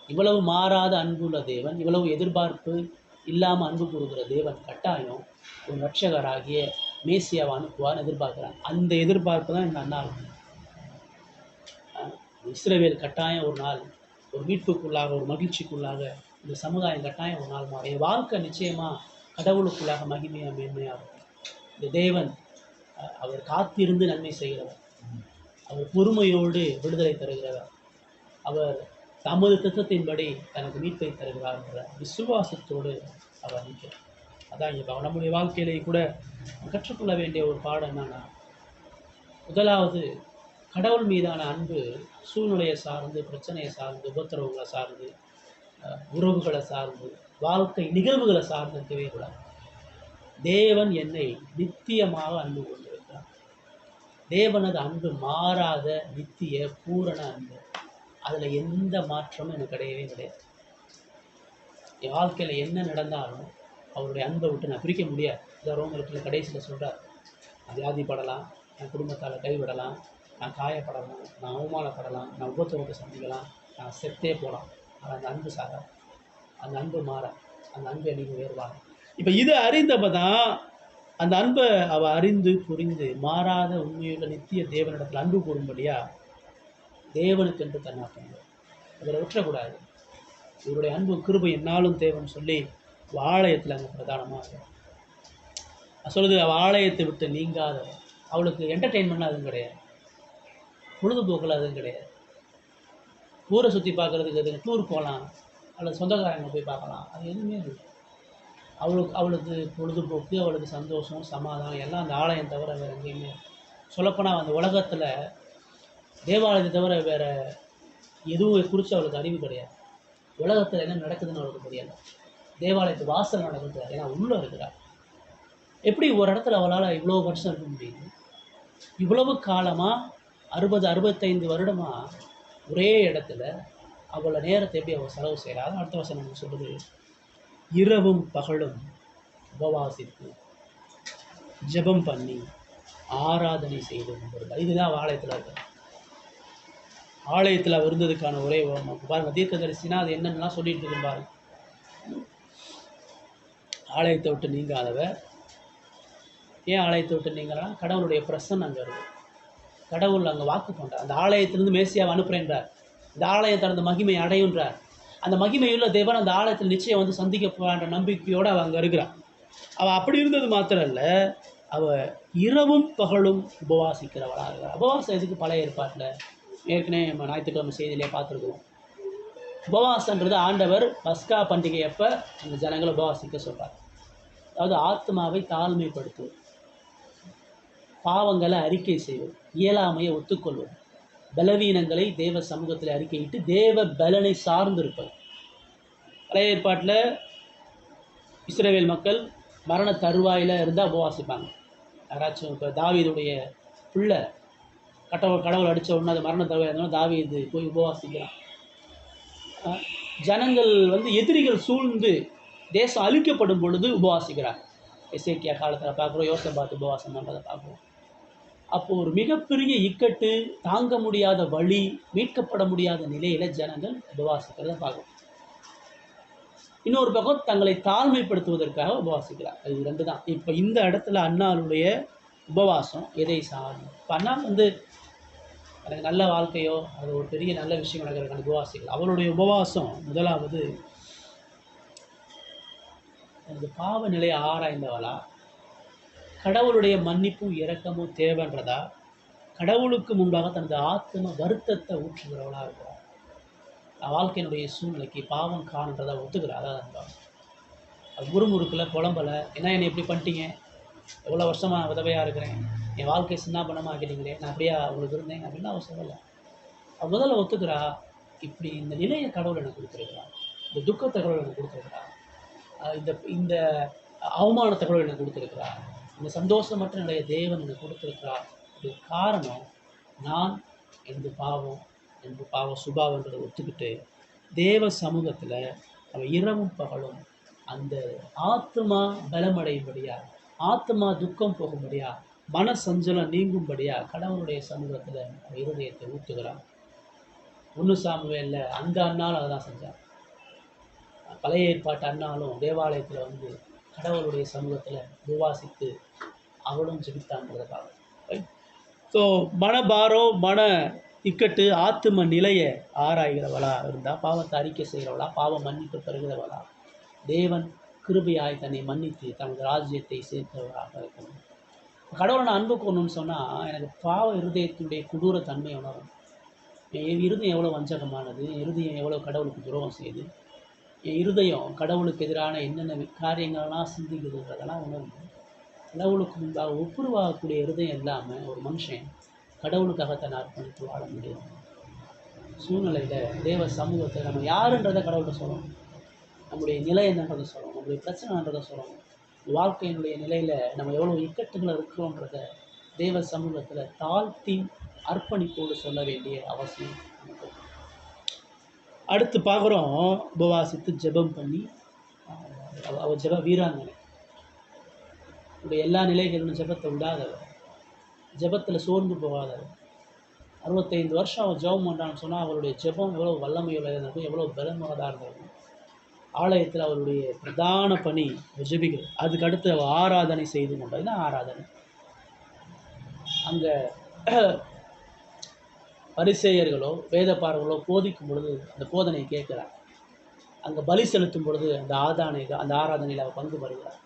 இவ்வளவு மாறாத அன்புள்ள தேவன், இவ்வளவு எதிர்பார்ப்பு, இல்லாமல் அன்பு கூறுகிற தேவன் கட்டாயம் ஒரு ரட்சகராகிய மேசியாவை அனுப்புவார்னு எதிர்பார்க்குறாங்க. அந்த எதிர்பார்ப்பு தான் இந்த அண்ணா இஸ்ரவேல் கட்டாயம் ஒரு நாள் ஒரு மீட்புக்குள்ளாக, ஒரு மகிழ்ச்சிக்குள்ளாக இந்த சமுதாயம் கட்டாயம் ஒரு நாள் மாறும். என் வாழ்க்கை நிச்சயமாக கடவுளுக்குள்ளாக மகிமையாக மேன்மையாகும். இந்த தேவன் அவர் காத்திருந்து நன்மை செய்கிறவர், அவர் பொறுமையோடு விடுதலை தருகிறவர், அவர் தமது திட்டத்தின்படி தனக்கு மீட்பை தருகிறார் என்ற விசுவாசத்தோடு அவர் நிற்கிறார். அதான் இங்கே நம்முடைய வாழ்க்கையிலேயே கூட கற்றுக்கொள்ள வேண்டிய ஒரு பாடம் என்னன்னா, முதலாவது கடவுள் மீதான அன்பு சூழ்நிலையை சார்ந்து, பிரச்சனையை சார்ந்து, உபத்திரவுகளை சார்ந்து, உறவுகளை சார்ந்து, வாழ்க்கை நிகழ்வுகளை சார்ந்து இருக்கவே கூடாது. தேவன் என்னை நித்தியமாக அன்பு கொண்டிருக்கிறார். தேவனது அன்பு மாறாத நித்திய பூரண அன்பு. அதில் எந்த மாற்றமும் எனக்கு கிடையவே கிடையாது. என் வாழ்க்கையில் என்ன நடந்தாலும் அவருடைய அன்பை விட்டு நான் பிரிக்க முடியாது. இந்த ரோமர்கள் கடைசியில் சொல்கிறார், நான் வியாதிப்படலாம், என் குடும்பத்தால் கைவிடலாம், நான் காயப்படலாம், நான் அவமானப்படலாம், நான் உபத்திரவத்தை சந்திக்கலாம், நான் செத்தே போகலாம், ஆனால் அந்த அன்பு சாரா, அந்த அன்பு மாற, அந்த அன்பு எனக்கு உயர்வாங்க. இப்போ இதை அறிந்தப்போ தான் அந்த அன்பை அவள் அறிந்து புரிந்து மாறாத உண்மையுள்ள நித்திய தேவனிடத்தில் அன்பு கூறும்படியா தேவனுக்கு என்று தன்னாக்கணும். அதில் விட்டுறக்கூடாது. இவருடைய அன்பு கிருபை என்னாலும் தேவன் சொல்லி ஆலயத்தில் அங்கே பிரதானமாக சொல்லுது. அவள் ஆலயத்தை விட்டு நீங்காத, அவளுக்கு என்டர்டெயின்மெண்ட்லாம் அதுவும் கிடையாது, பொழுதுபோக்கில் அதுவும் கிடையாது. ஊரை சுற்றி பார்க்குறதுக்கு அதுக்கு டூர் போகலாம் அல்லது சொந்தக்காரங்க போய் பார்க்கலாம், அது எதுவுமே இல்லை. அவளுக்கு பொழுதுபோக்கு, அவளுக்கு சந்தோஷம், சமாதானம் எல்லாம் அந்த ஆலயம் தவிர வேறு எங்கேயுமே. சொல்லப்போனால் அந்த உலகத்தில் தேவாலயத்தை தவிர வேறு எதுவும் குறித்து அவளுக்கு அறிவு கிடையாது. உலகத்தில் என்ன நடக்குதுன்னு அவளுக்கு தெரியலை. தேவாலயத்து வாசல் நடக்குது, ஏன்னா உள்ளே இருக்கிறாள். எப்படி ஒரு இடத்துல அவளால் இவ்வளோ வருஷம் இருக்க முடியுது? இவ்வளவு காலமாக 60-65 வருடமாக ஒரே இடத்துல அவளை நேரத்தை எப்படி அவள் செலவு செய்கிறாள்? அடுத்த வருஷம் நம்ம சொல்லுது, இரவும் பகலும் உபவாசித்து ஜெபம் பண்ணி ஆராதனை செய்து கொண்டிருந்தாள். இதுதான் ஆலயத்தில் இருக்கிற ஆலயத்தில் இருந்ததுக்கான ஒரே பாருங்க. தீர்க்கதரிசினா அது என்னென்னலாம் சொல்லிட்டு இருக்கு பாருங்க. ஆலயத்தை விட்டு நீங்காதவ. ஏன் ஆலயத்தை விட்டு நீங்கலாம்? கடவுளுடைய பிரசன்னம் அங்கே இருக்கும். கடவுள் அங்கே வாக்கு பண்ணுறார். அந்த ஆலயத்திலிருந்து மேசியாவை அனுப்புகிறேன்றார். இந்த ஆலயத்தை அந்த மகிமை அடையுன்றார். அந்த மகிமையுள்ள தேவன் அந்த ஆலயத்தில் நிச்சயம் வந்து சந்திக்க போகிற நம்பிக்கையோடு அவள் அங்கே இருக்கிறாள். அவள் அப்படி இருந்தது மாத்திரம் இல்லை, அவள் இரவும் பகலும் உபவாசிக்கிறவளாக இருக்கிறாள். உபவாசம் எதுக்கு? பழைய ஏற்பாட்டில் ஏற்கனவே நம்ம ஞாயிற்றுக்கிழமை செய்தியிலே பார்த்துருக்குறோம். உபவாசன்றது ஆண்டவர் பஸ்கா பண்டிகை அப்போ அந்த ஜனங்களை உபவாசிக்க சொல்கிறார். அதாவது ஆத்மாவை தாழ்மைப்படுத்துவது, பாவங்களை அறிக்கை செய்வது, இயலாமையை ஒத்துக்கொள்வது, பலவீனங்களை தேவ சமூகத்தில் அறிக்கையிட்டு தேவ பலனை சார்ந்து இருப்பது. பழைய ஏற்பாட்டில் இஸ்ரவேல் மக்கள் மரண தருவாயில் இருந்தால் உபவாசிப்பாங்க. யாராச்சும் இப்போ தாவீதுடைய பிள்ளை கடவுள் அடித்த உடனே அது மரண தருவாயில் இருந்தாலும் தாவீது போய் உபவாசிக்கிறான். ஜனங்கள் வந்து எதிரிகள் சூழ்ந்து தேசம் அழிக்கப்படும் பொழுது உபவாசிக்கிறார். எசேக்கியா காலத்தில் பார்க்குறோம், யோசபாத் உபவாசம் பண்ணுறதை பார்க்குறோம். அப்போது ஒரு மிகப்பெரிய இக்கட்டு, தாங்க முடியாத வழி, மீட்கப்பட முடியாத நிலையில் ஜனங்கள் உபவாசிக்கிறத பார்க்குறோம். இன்னொரு பக்கம் தங்களை தாழ்மைப்படுத்துவதற்காக உபவாசிக்கிறார். அது 2 தான். இப்போ இந்த இடத்துல அண்ணாளுடைய உபவாசம் எதை சார்ந்து? இப்போ அண்ணா வந்து எனக்கு நல்ல வாழ்க்கையோ அது ஒரு பெரிய நல்ல விஷயம் நடக்கிறதுக்கான உபவாசிகள். அவளுடைய உபவாசம் முதலாவது எனது பாவ நிலையை ஆராய்ந்தவளா, கடவுளுடைய மன்னிப்பும் இரக்கமும் தேவைன்றதா, கடவுளுக்கு முன்பாக தனது ஆத்ம வருத்தத்தை ஊற்றுகிறவளாக இருக்கிறார். வாழ்க்கையினுடைய சூழ்நிலைக்கு பாவம் காணுன்றதை ஒத்துக்கிறா. அதான் அது முறுமுறுக்கில் புலம்பலை, என்ன என்னை எப்படி பண்ணிட்டீங்க, எவ்வளோ வருஷமாக விதவையாக இருக்கிறேன், என் வாழ்க்கையை சின்னாபனமாக ஆக்கிட்டீங்களே, நான் அப்படியே அவங்களுக்கு இருந்தேன் அப்படின்னா அவள் சொல்லலை. அவள் முதல்ல ஒத்துக்கிறா, இப்படி இந்த நிலையை கடவுள் எனக்கு கொடுத்துருக்கிறா, இந்த துக்கத்தை கடவுள் எனக்கு கொடுத்துருக்கிறா, இந்த அவமானத்தை கடவுள் எனக்கு கொடுத்துருக்கிறா, இந்த சந்தோஷமற்ற நிலைய தேவன் எனக்கு கொடுத்துருக்கிறார். இது காரணம் நான் எனது பாவ சுபாவன்றதை ஒத்துக்கிட்டு தேவ சமூகத்தில் அவன் இரவும் பகலும் அந்த ஆத்மா பலமடையும்படியா, ஆத்மா துக்கம் போகும்படியா, மன சஞ்சலம் நீங்கும்படியா கடவுளுடைய சமூகத்தில் அவன் இருதயத்தை ஊற்றுகிறான். 1 சாமுவேலில் அந்த அண்ணால் அதை தான் செஞ்சான். பழைய ஏற்பாட்டு அண்ணாலும் தேவாலயத்தில் வந்து கடவுளுடைய சமூகத்தில் உபவாசித்து அவளும் ஜெபித்தான்றதுக்காக. ஸோ மனபாரம், மன இக்கட்டு, ஆத்தும நிலையை ஆராய்கிறவளா இருந்தால், பாவத்தை அறிக்கை செய்கிறவளா, பாவம் மன்னிப்பு பெறுகிறவளா, தேவன் கிருபையாய் தன்னை மன்னித்து தனது ராஜ்யத்தை சேர்க்கிறவராக இருக்கணும். கடவுளை நான் அன்பு கொள்ளணும்னு சொன்னால் எனக்கு பாவ இருதயத்தினுடைய கொடூர தன்மை உணரும். என் இருதயம் எவ்வளோ வஞ்சகமானது, என் இருதயம் எவ்வளோ கடவுளுக்கு துரோகம் செய்யுது, என் இருதயம் கடவுளுக்கு எதிரான என்னென்ன காரியங்கள்லாம் சிந்திக்குதுன்றதெல்லாம் உணரும். கடவுளுக்கு முன்பாக ஒப்புருவாகக்கூடிய இருதயம் இல்லாமல் ஒரு மனுஷன் கடவுளுக்காக தன்னை அர்ப்பணித்து வாழ முடியும். சூழ்நிலையில் தேவ சமூகத்தை நம்ம யாருன்றதை கடவுள்கிட்ட சொல்லணும், நம்முடைய நிலை என்னன்றதை சொல்லணும், நம்முடைய பிரச்சனைன்றதை சொல்லணும், வாழ்க்கையினுடைய நிலையில் நம்ம எவ்வளோ இக்கட்டுகள் இருக்கிறோன்றத தேவ சமூகத்தில் தாழ்த்தி அர்ப்பணிப்போடு சொல்ல வேண்டிய அவசியம் நமக்கு. அடுத்து பார்க்குறோம், உபவாசித்து ஜெபம் பண்ணி அவள் ஜெப வீராங்கனை. உடைய எல்லா நிலைகளிலும் ஜெபத்தை விடாதவர், ஜெபத்தில் சோர்ந்து போகாதவர். 65 வருஷம் அவள் ஜெபம் பண்ணுறான்னு சொன்னால் அவளுடைய ஜெபம் எவ்வளோ வல்லமையுள்ளதாக இருக்கும், எவ்வளோ பலமானதாக இருந்திருக்கும். ஆலயத்தில் அவருடைய பிரதான பணி ஜெபிக்கிறது. அதுக்கு அடுத்து அவள் ஆராதனை செய்து கொண்டாள். இதுதான் ஆராதனை. அங்கே பரிசேயர்களோ வேதப்பாரர்களோ போதிக்கும் பொழுது அந்த போதனையை கேட்குறார். அங்கே பலி செலுத்தும் பொழுது அந்த ஆராதனையில் அவள் பங்கு பெறுகிறார்.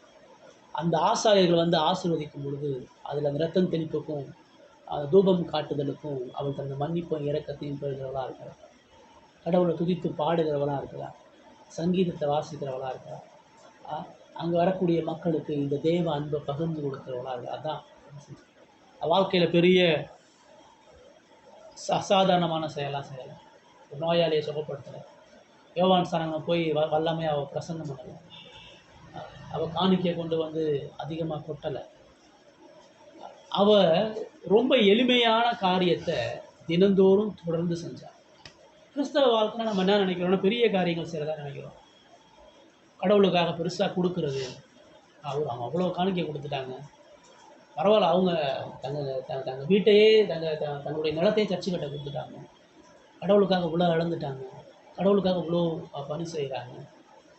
அந்த ஆசாரியர்கள் வந்து ஆசீர்வதிக்கும் பொழுது அதில் அந்த ரத்தம் தெளிப்புக்கும் தூபம் காட்டுதலுக்கும் அவள் தனது மன்னிப்பும் இரக்கத்தையும் பெறுகிறவளாக இருக்கிறார். கடவுளை துதித்து பாடுகிறவளாக இருக்கிறார். சங்கீதத்தை வாசிக்கிறவளாக இருக்கிறார். அங்கே வரக்கூடிய மக்களுக்கு இந்த தேவ அன்பை பகிர்ந்து கொடுக்கிறவளாக இருக்கிறார். அதுதான் வாழ்க்கையில் பெரிய அசாதாரணமான செயலாக செய்யலை. ஒரு நோயாளியை சுகப்படுத்தலை. யோவான் ஸ்நானங்கள் போய் வல்லமையாக அவள் பிரசங்கம் பண்ணலை. அவள் காணிக்கையை கொண்டு வந்து அதிகமாக கொட்டலை. அவள் ரொம்ப எளிமையான காரியத்தை தினந்தோறும் தொடர்ந்து செஞ்சாள். கிறிஸ்தவ வாழ்க்கையில் நம்ம என்ன நினைக்கிறோம்னா பெரிய காரியங்கள் செய்கிறதா நினைக்கிறோம். கடவுளுக்காக பெருசாக கொடுக்கறது, அவங்க அவ்வளோ காணிக்கை கொடுத்துட்டாங்க, பரவாயில்ல, அவங்க தங்கள் வீட்டையே தங்களுடைய நிலத்தையே சர்ச்சு கட்ட கொடுத்துட்டாங்க, கடவுளுக்காக இவ்வளோ இழந்துட்டாங்க, கடவுளுக்காக இவ்வளோ பணி செய்கிறாங்க,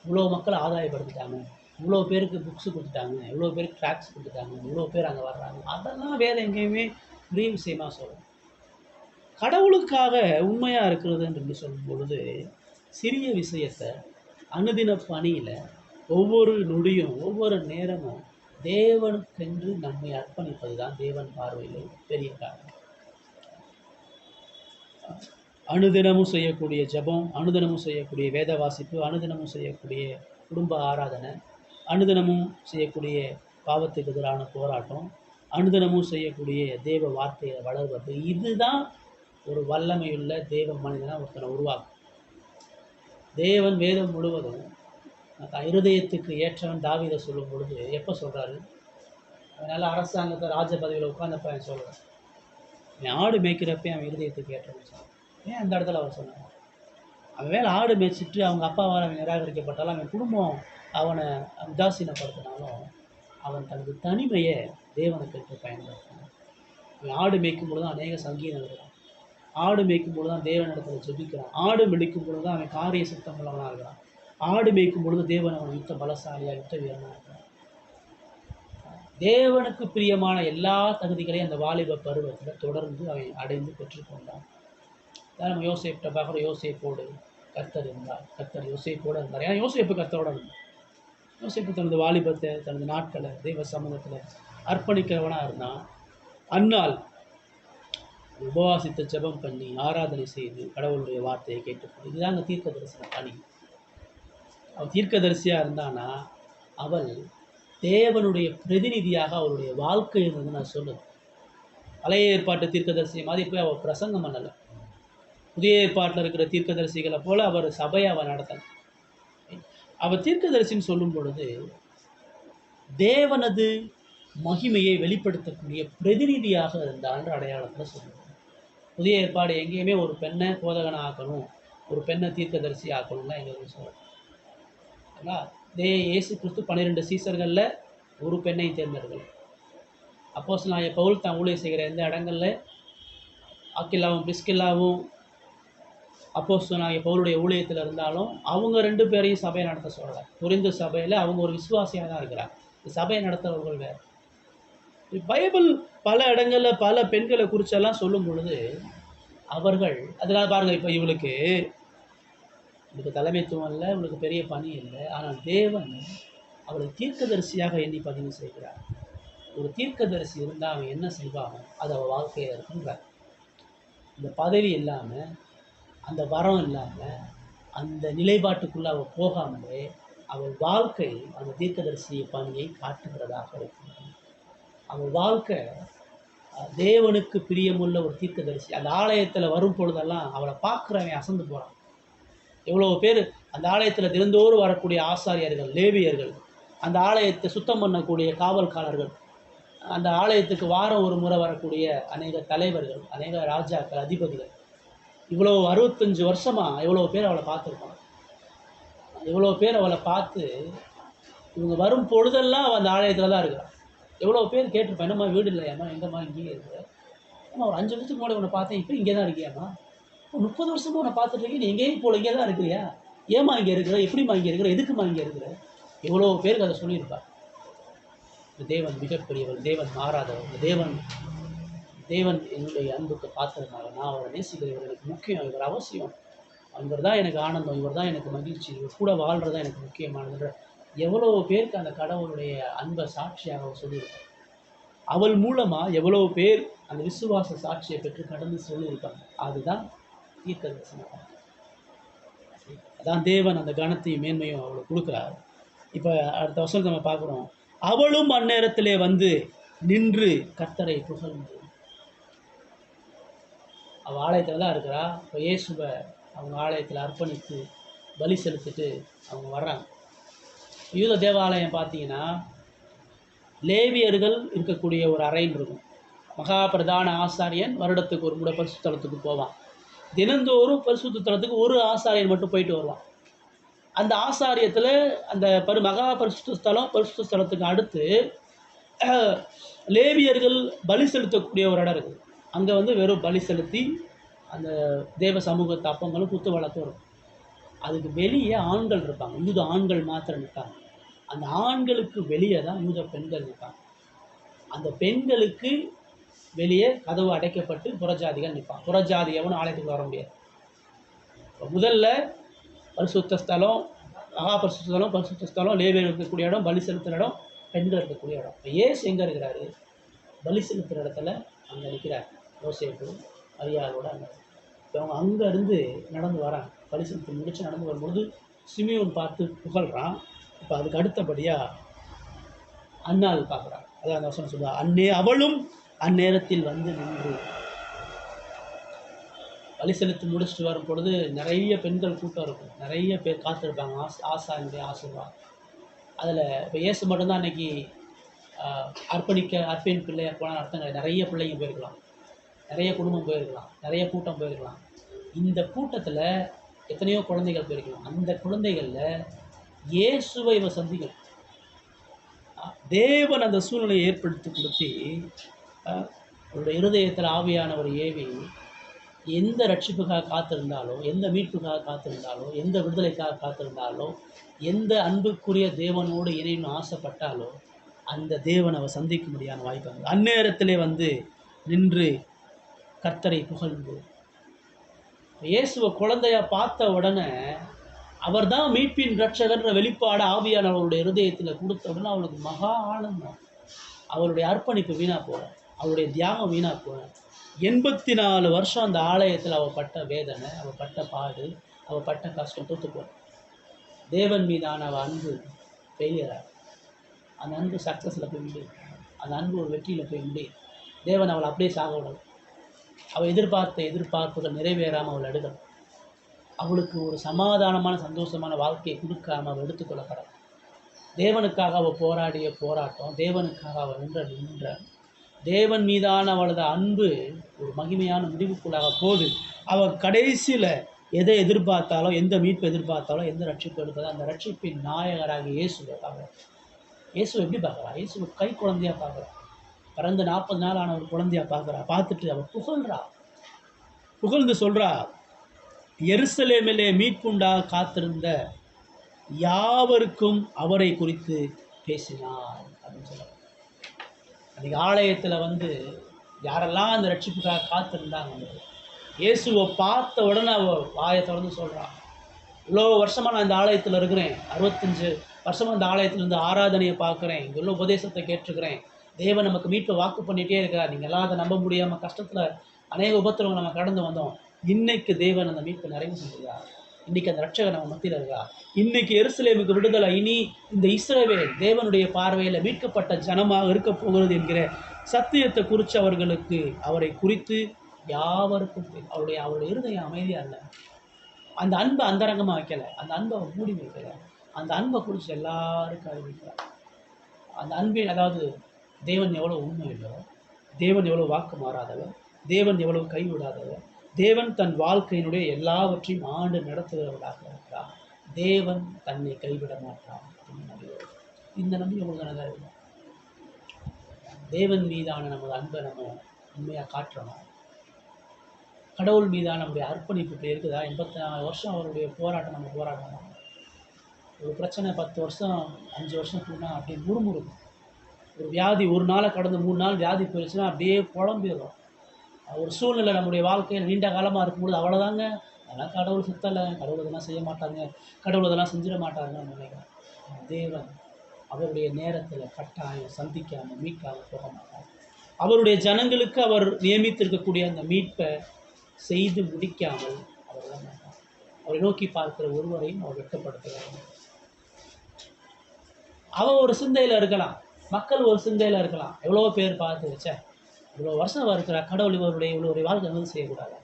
இவ்வளோ மக்களை ஆதாயப்படுத்திட்டாங்க, இவ்வளோ பேருக்கு புக்ஸு கொடுத்துட்டாங்க, இவ்வளோ பேருக்கு ட்ராக்ஸ் கொடுத்துட்டாங்க, இவ்வளோ பேர் அங்கே வர்றாங்க. அதெல்லாம் வேறு எங்கேயுமே பெரிய விஷயமாக சொல்லணும். கடவுளுக்காக உண்மையாக இருக்கிறது என்று சொல்லும் பொழுது சிறிய விஷயத்தை அனுதின பணியில் ஒவ்வொரு நொடியும் ஒவ்வொரு நேரமும் தேவனுக்கென்று நம்மை அர்ப்பணிப்பது தான் தேவன் பார்வையில் பெரிய காரணம். அனுதினமும் செய்யக்கூடிய ஜெபம், அனுதினமும் செய்யக்கூடிய வேத வாசிப்பு, அனுதினமும் செய்யக்கூடிய குடும்ப ஆராதனை, அனுதினமும் செய்யக்கூடிய பாவத்துக்கு எதிரான போராட்டம், அனுதினமும் செய்யக்கூடிய தேவ வார்த்தையை வளர்வது, இதுதான் ஒரு வல்லமையுள்ள தேவ மனிதனை ஒருத்தனை உருவாக்கும். தேவன் வேதம் முழுவதும் இருதயத்துக்கு ஏற்றவன் தாவீதை சொல்லும் பொழுது எப்போ சொல்கிறாரு? அதனால் அரசாங்கத்தை ராஜ பதவியில் உட்கார்ந்தப்ப அவன் சொல்கிறார், அவன் ஆடு மேய்க்கிறப்ப அவன் இருதயத்துக்கு ஏற்றவன் சொல்கிறான். ஏன் அந்த இடத்துல அவர் சொன்னான்? அவன் வேலை ஆடு மேய்ச்சிட்டு அவங்க அப்பாவால் அவன் நிராகரிக்கப்பட்டாலும், அவன் குடும்பம் அவனை உதாசீனப்படுத்தினாலும், அவன் தனது தனிமையை தேவனுக்கு பயன்படுத்தினான். அவன் ஆடு மேய்க்கும் பொழுது தான் அநேக சங்கீதம் இருக்கிறான். ஆடு மேய்க்கும் பொழுது தான் தேவனிடத்தில் ஜெபிக்கிறான். ஆடு மெடிக்கும் பொழுது தான் அவன் காரிய சுத்தம் உள்ளவனாக இருக்கிறான். ஆடு மேய்க்கும் பொழுது தேவன் அவன் யுத்த பலசாலியாக யுத்த வீரனாக இருக்கிறான். தேவனுக்கு பிரியமான எல்லா தகுதிகளையும் அந்த வாலிப பருவத்தில் தொடர்ந்து அவன் அடைந்து பெற்றுக்கொண்டான். அதான் நம்ம யோசேப்பிட்ட பார்க்குற, யோசேப்போடு கர்த்தர் இருந்தார், கர்த்தர் யோசேப்போடு இருந்தார். ஏன்னா யோசேப்பு கர்த்தரோடு இருந்தார். யோசேப்பு தனது வாலிபத்தை தனது நாட்களை தெய்வ சமூகத்தில் அர்ப்பணிக்கிறவனாக இருந்தான். அந்நாள் உபவாசித்த ஜெபம் பண்ணி ஆராதனை செய்து கடவுளுடைய வார்த்தையை கேட்டுக்கொண்டு, இதுதான் அந்த தீர்க்க தரிசன பணி. அவள் தீர்க்கதரிசியாக இருந்தானா அவள் தேவனுடைய பிரதிநிதியாக அவளுடைய வாழ்க்கை இருந்தது. நான் சொல்லுது பழைய ஏற்பாட்டு தீர்க்கதரிசி மாதிரி போய் அவள் பிரசங்கம் பண்ணலை. புதிய ஏற்பாட்டில் இருக்கிற தீர்க்கதரிசிகளை போல் அவர் சபையை அவள் நடத்தலை. அவள் தீர்க்கதரிசின்னு சொல்லும் பொழுது தேவனது மகிமையை வெளிப்படுத்தக்கூடிய பிரதிநிதியாக இருந்தான்ற அடையாளத்தில் சொல்லுவாங்க. புதிய ஏற்பாடு எங்கேயுமே ஒரு பெண்ணை போதகனை ஆக்கணும், ஒரு பெண்ணை தீர்க்கதரிசி ஆக்கணும்னா எங்களுக்கு சொல்லுவாங்க. இயேசு கிறிஸ்து 12 சீசர்களில் ஒரு பெண்ணை தேர்ந்தெடுக்கலை. அப்போஸ்தலனாகிய பவுல் தான் ஊழியம் செய்கிற எந்த இடங்களில் ஆக்கில்லாவும் பிரிஸ்கில்லாவும் அப்போஸ்தலனாகிய பவுலுடைய ஊழியத்தில் இருந்தாலும் அவங்க 2 பேரையும் சபையை நடத்த சொல்லலை. கொரிந்து சபையில் அவங்க ஒரு விசுவாசியாக தான் இருக்கிறாங்க. சபையை நடத்துறவர்கள் வேறு. பைபிள் பல இடங்களில் பல பெண்களை குறிச்செல்லாம் சொல்லும் பொழுது அவர்கள் அதனால பாருங்கள், இப்போ இவளுக்கு தலைமைத்துவம் இல்லை, இவளுக்கு பெரிய பணி இல்லை. ஆனால் தேவன் அவளை தீர்க்கதரிசியாக எண்ணி பதிவு செய்கிறார். ஒரு தீர்க்கதரிசி இருந்தால் அவன் என்ன செய்வானோ அது அவள் வாழ்க்கையில் இருக்குன்றார். இந்த பதவி இல்லாமல், அந்த வரம் இல்லாமல், அந்த நிலைப்பாட்டுக்குள்ளே அவள் போகாமலே அவள் வாழ்க்கை அந்த தீர்க்கதரிசி பணியை காட்டுகிறதாக இருக்கும். அவள் வாழ்க்கை தேவனுக்கு பிரியமுள்ள ஒரு தீர்க்கதரிசி. அந்த ஆலயத்தில் வரும் பொழுதெல்லாம் அவளை பார்க்குறவன் அசந்து போகிறான். எவ்வளோ பேர் அந்த ஆலயத்தில் தினந்தோறும் வரக்கூடிய ஆசாரியர்கள், லேவியர்கள், அந்த ஆலயத்தை சுத்தம் பண்ணக்கூடிய காவல்காரர்கள், அந்த ஆலயத்துக்கு வாரம் ஒரு முறை வரக்கூடிய அநேக தலைவர்கள், அநேக ராஜாக்கள், அதிபதிகள், இவ்வளோ 65 வருஷமாக எவ்வளோ பேர் அவளை பார்த்துருப்பாங்க. எவ்வளோ பேர் அவளை பார்த்து இவங்க வரும் பொழுதெல்லாம் அவள் அந்த ஆலயத்தில் தான் இருக்கிறான். எவ்வளோ பேர் கேட்டிருப்பேன், என்னம்மா வீடு இல்லையாம்மா, எங்கம்மா இங்கேயே இருக்கிற, ஏம்மா ஒரு 5 வருஷத்துக்கு முன்னாடி உன்னை பார்த்தேன், இப்போ இங்கே தான் இருக்கியாம்மா, 30 வருஷமாக உன்னை பார்த்துட்டு இருக்கேன், நீ எங்கேயும் போல இங்கே தான் இருக்கிறியா, ஏம்மா இங்கே இருக்கிற, எப்படிம்மா இங்கே இருக்கிற, எதுக்குமா இங்கே இருக்கிற, எவ்வளோ பேருக்கு அதை சொல்லியிருப்பார். தேவன் மிகப்பெரியவர், தேவன் மாறாதவர், தேவன் என்னுடைய அன்புக்கு பாத்திரமாக நான் அவரை நேசிக்கிறவர், எனக்கு முக்கியம், இவர் அவசியம், இவர் தான் எனக்கு ஆனந்தம், இவர் தான் எனக்கு மகிழ்ச்சி, இவர் கூட வாழ்கிறது தான் எனக்கு முக்கியமானதுன்ற எவ்வளோ பேருக்கு அந்த கடவுளுடைய அன்பை சாட்சியாக அவர் சொல்லியிருக்கார். அவள் மூலமாக எவ்வளோ பேர் அந்த விசுவாச சாட்சியை பெற்று கடந்து சொல்லியிருக்காங்க. அதுதான் தீர்க்கதரிசனம். அதான் தேவன் அந்த கனத்தையும் மேன்மையும் அவளுக்கு கொடுக்குறார். இப்போ அடுத்த வருஷம் நம்ம பார்க்குறோம், அவளும் அந்நேரத்திலே வந்து நின்று கர்த்தரை புகழ்ந்து. அவள் ஆலயத்தில் தான் இருக்கிறா. இப்போ இயேசுவை அவங்க ஆலயத்தில் அர்ப்பணித்து பலி செலுத்திட்டு அவங்க வர்றாங்க. யூத தேவாலயம் பார்த்தீங்கன்னா லேவியர்கள் இருக்கக்கூடிய ஒரு அறைன்னு இருக்கும். மகா பிரதான ஆசாரியன் வருடத்துக்கு ஒரு முறை பரிசுத்த ஸ்தலத்துக்கு போவான். தினந்தோறும் பரிசுத்த ஸ்தலத்துக்கு ஒரு ஆசாரியன் மட்டும் போயிட்டு வருவான். அந்த ஆசாரியத்தில் அந்த மகா பரிசுத்த ஸ்தலத்துக்கு அடுத்து லேவியர்கள் பலி செலுத்தக்கூடிய ஒரு இடம் இருக்குது. அங்கே வந்து வெறும் பலி செலுத்தி அந்த தேவ சமூகத்து அப்பங்களும் குத்து வழக்கம் இருக்கும். அதுக்கு வெளியே ஆண்கள் இருப்பாங்க, யூத ஆண்கள் மாத்திரம் நிற்பாங்க. அந்த ஆண்களுக்கு வெளியே தான் யூத பெண்கள் நிற்பாங்க. அந்த பெண்களுக்கு வெளியே கதவு அடைக்கப்பட்டு புறஜாதிகள் நிற்பாங்க. புறஜாதி எவனும் ஆலயத்துக்கு வர முடியாது. முதல்ல பரிசுத்த ஸ்தலம், மகா பரிசுத்த ஸ்தலம், லேவியர் இருக்கக்கூடிய இடம், பலி செலுத்துகிற இடம், பெண்கள் இருக்கக்கூடிய இடம். இப்போ ஏசு எங்கே இருக்கிறாரு? பலி செலுத்துகிற இடத்துல அங்கே நிற்கிறார். யோசேப்பு மரியாளோட அங்கே. இப்போ அவங்க அங்கேருந்து நடந்து வராங்க. பலி செலுத்தி முடிச்சு நடந்து வரும்பொழுது சிமியோன் பார்த்து புகழ்கிறான். இப்போ அதுக்கு அடுத்தபடியாக அன்னாள் பார்க்குறான். அதான் அந்த வசனம் சொல்லுவா, அவளும் அந்நேரத்தில் வந்து நின்று. பலி செலுத்தி முடிச்சுட்டு வரும் பொழுது நிறைய பெண்கள் கூட்டம் இருக்கும், நிறைய பேர் காத்திருப்பாங்க. ஆசானுடைய ஆசீர்வாதம். அதில் இப்போ இயேசு மட்டும்தான் அன்றைக்கி அர்ப்பணின் பிள்ளையாக போனால் அர்த்தம் கிடையாது. நிறைய பிள்ளைங்க போயிருக்கலாம், நிறைய குடும்பம் போயிருக்கலாம், நிறைய கூட்டம் போயிருக்கலாம். இந்த கூட்டத்தில் எத்தனையோ குழந்தைகள் போயிருக்கலாம். அந்த குழந்தைகளில் இயேசுவை இவன் சந்திக்கணும். தேவன் அந்த சூழ்நிலையை ஏற்படுத்தி கொடுத்து அவருடைய இருதயத்தில் ஆவியானவர் ஏவி எந்த ரட்சிப்புக்காக காத்திருந்தாலோ, எந்த மீட்புக்காக காத்திருந்தாலோ, எந்த விடுதலைக்காக காத்திருந்தாலோ, எந்த அன்புக்குரிய தேவனோடு இணையணும் ஆசைப்பட்டாலோ அந்த தேவன் அவர் சந்திக்க முடியாத வாய்ப்பு. அந்நேரத்திலே வந்து நின்று கர்த்தரை புகழ்ந்து. இயேசுவை குழந்தையாக பார்த்த உடனே அவர் தான் மீட்பின் ரட்சகன்ற வெளிப்பாடு ஆவியானவருடைய இருதயத்தில் கொடுத்த உடனே அவளுக்கு மகா ஆனந்தம். அவருடைய அர்ப்பணிப்பு வீணாக போக, அவருடைய தியாகம் வீணாக போக. 84 வருஷம் அந்த ஆலயத்தில் அவள் பட்ட வேதனை, அவள் பட்ட பாடு, அவள் பட்ட கஷ்டம் தோற்று போன. தேவன் மீதான அவள் அன்பு ஃபெயிலியராக, அந்த அன்பு சக்ஸஸில் போய் முடியும், அந்த அன்பு ஒரு வெற்றியில் போய் முடியும். தேவன் அவளை அப்படியே சாக விடணும். அவள் எதிர்பார்த்த எதிர்பார்ப்புகள் நிறைவேறாமல் அவள் எடுக்கணும். அவளுக்கு ஒரு சமாதானமான சந்தோஷமான வாழ்க்கையை கொடுக்காமல் அவள் எடுத்துக்கொள்ளப்படும். தேவனுக்காக அவள் போராடிய போராட்டம், தேவனுக்காக அவள் நின்ற தேவன் மீதான அவளது அன்பு ஒரு மகிமையான முடிவுக்குள்ளாக போகுது. அவள் கடைசியில் எதை எதிர்பார்த்தாலோ, எந்த மீட்பு எதிர்பார்த்தாலோ, எந்த ரட்சிப்பு எடுப்பதோ அந்த ரட்சிப்பின் நாயகராக இயேசுவை பார்க்குறான். இயேசுவை எப்படி பார்க்குறான்? இயேசுவை கை குழந்தையாக பார்க்குறான். பிறந்து 40 நாள் ஆன ஒரு குழந்தையாக பார்க்குறா. பார்த்துட்டு அவள் புகழ்ந்து சொல்கிறா, எருசலேமிலே மீட்புண்டாக காத்திருந்த யாவருக்கும் அவரை குறித்து பேசினார் அப்படின்னு சொல்லுவாங்க. அன்றைக்கி ஆலயத்தில் வந்து யாரெல்லாம் அந்த ரட்சிப்புக்காக காத்திருந்தாங்க, இயேசுவை பார்த்த உடனே அவள் வாயை தொடர்ந்து சொல்கிறான், இவ்வளோ வருஷமாக நான் இந்த ஆலயத்தில் இருக்கிறேன், 65 வருஷமாக இந்த ஆலயத்தில் இருந்து ஆராதனையை பார்க்குறேன், இங்கே உள்ள உபதேசத்தை கேட்டிருக்கிறேன், தேவன் நமக்கு மீட்பை வாக்கு பண்ணிகிட்டே இருக்கிறார், நீங்கள் எல்லாம் அதை நம்ப முடியாமல் கஷ்டத்தில் அநேக உபத்திரவங்கள் நம்ம கடந்து வந்தோம், இன்னைக்கு தேவன் அந்த மீட்பை நிறைவு செஞ்சுருக்கார், இன்றைக்கி அந்த ரட்சகர் நம்ம மத்தியில் இருக்கிறார், இன்னைக்கு எருசலேமுக்கு விடுதலை, இனி இந்த இஸ்ரவேல் தேவனுடைய பார்வையில் மீட்கப்பட்ட ஜனமாக இருக்க போகிறது என்கிற சத்தியத்தை குறித்து அவர்களுக்கு அவரை குறித்து யாவருக்கும் அவருடைய இருதயம் அமைதியாக இல்லை, அந்த அன்பை அந்தரங்கமாக வைக்கலை, அந்த அன்பை மூடி வைக்கலை, அந்த அன்பை குறித்து எல்லாருக்கும் அறிவிக்கிறார். அந்த அன்பின் அதாவது தேவன் எவ்வளோ உண்மையிலோ, தேவன் எவ்வளோ வாக்கு மாறாதவர், தேவன் எவ்வளோ கைவிடாதவர், தேவன் தன் வாழ்க்கையினுடைய எல்லாவற்றையும் ஆண்டு நடத்துகிறவர்களாக இருக்கிறார், தேவன் தன்னை கைவிட மாட்டார் அப்படின்னு நம்புகிறோம். இந்த நம்பி உங்களுக்கு நல்ல தேவன் மீதான நமது அன்பை நம்ம உண்மையாக காட்டுறோம். கடவுள் மீதான நம்முடைய அர்ப்பணிப்பு இப்படி இருக்குதா? 84 வருஷம் அவருடைய போராட்டம் நம்ம போராடணும். ஒரு பிரச்சனை 10 வருஷம் 5 வருஷம் போனால் அப்படியே முறுமுறுக்கும். ஒரு வியாதி ஒரு நாளை கடந்து 3 நாள் வியாதி போயிடுச்சுன்னா அப்படியே புலம்பிடுறோம். ஒரு சூழ்நிலை நம்முடைய வாழ்க்கையில் நீண்ட காலமாக இருக்கும்போது அவ்வளோதாங்க, அதெல்லாம் கடவுள் சுத்தலை, கடவுள் இதெல்லாம் செய்ய மாட்டாங்க, கடவுள் இதெல்லாம் செஞ்சிட மாட்டாங்கன்னு நினைக்கிறேன். தேவன் அவருடைய நேரத்தில் கட்டாயம் சந்திக்காமல் மீட்காமல் போக மாட்டார். அவருடைய ஜனங்களுக்கு அவர் நியமித்திருக்கக்கூடிய அந்த மீட்பை செய்து முடிக்காமல் அவர் விட மாட்டார். அவரை நோக்கி பார்க்கிற ஒருவரையும் அவர் வெட்கப்படுத்துகிறார். அவன் ஒரு சிந்தையில் இருக்கலாம், மக்கள் ஒரு சிந்தையில் இருக்கலாம், எவ்வளோ பேர் பார்த்து வச்ச இவ்வளோ வருஷம் இருக்கிறார் கடவுள் இவருடைய வாழ்க்கை வந்து செய்யக்கூடாதா,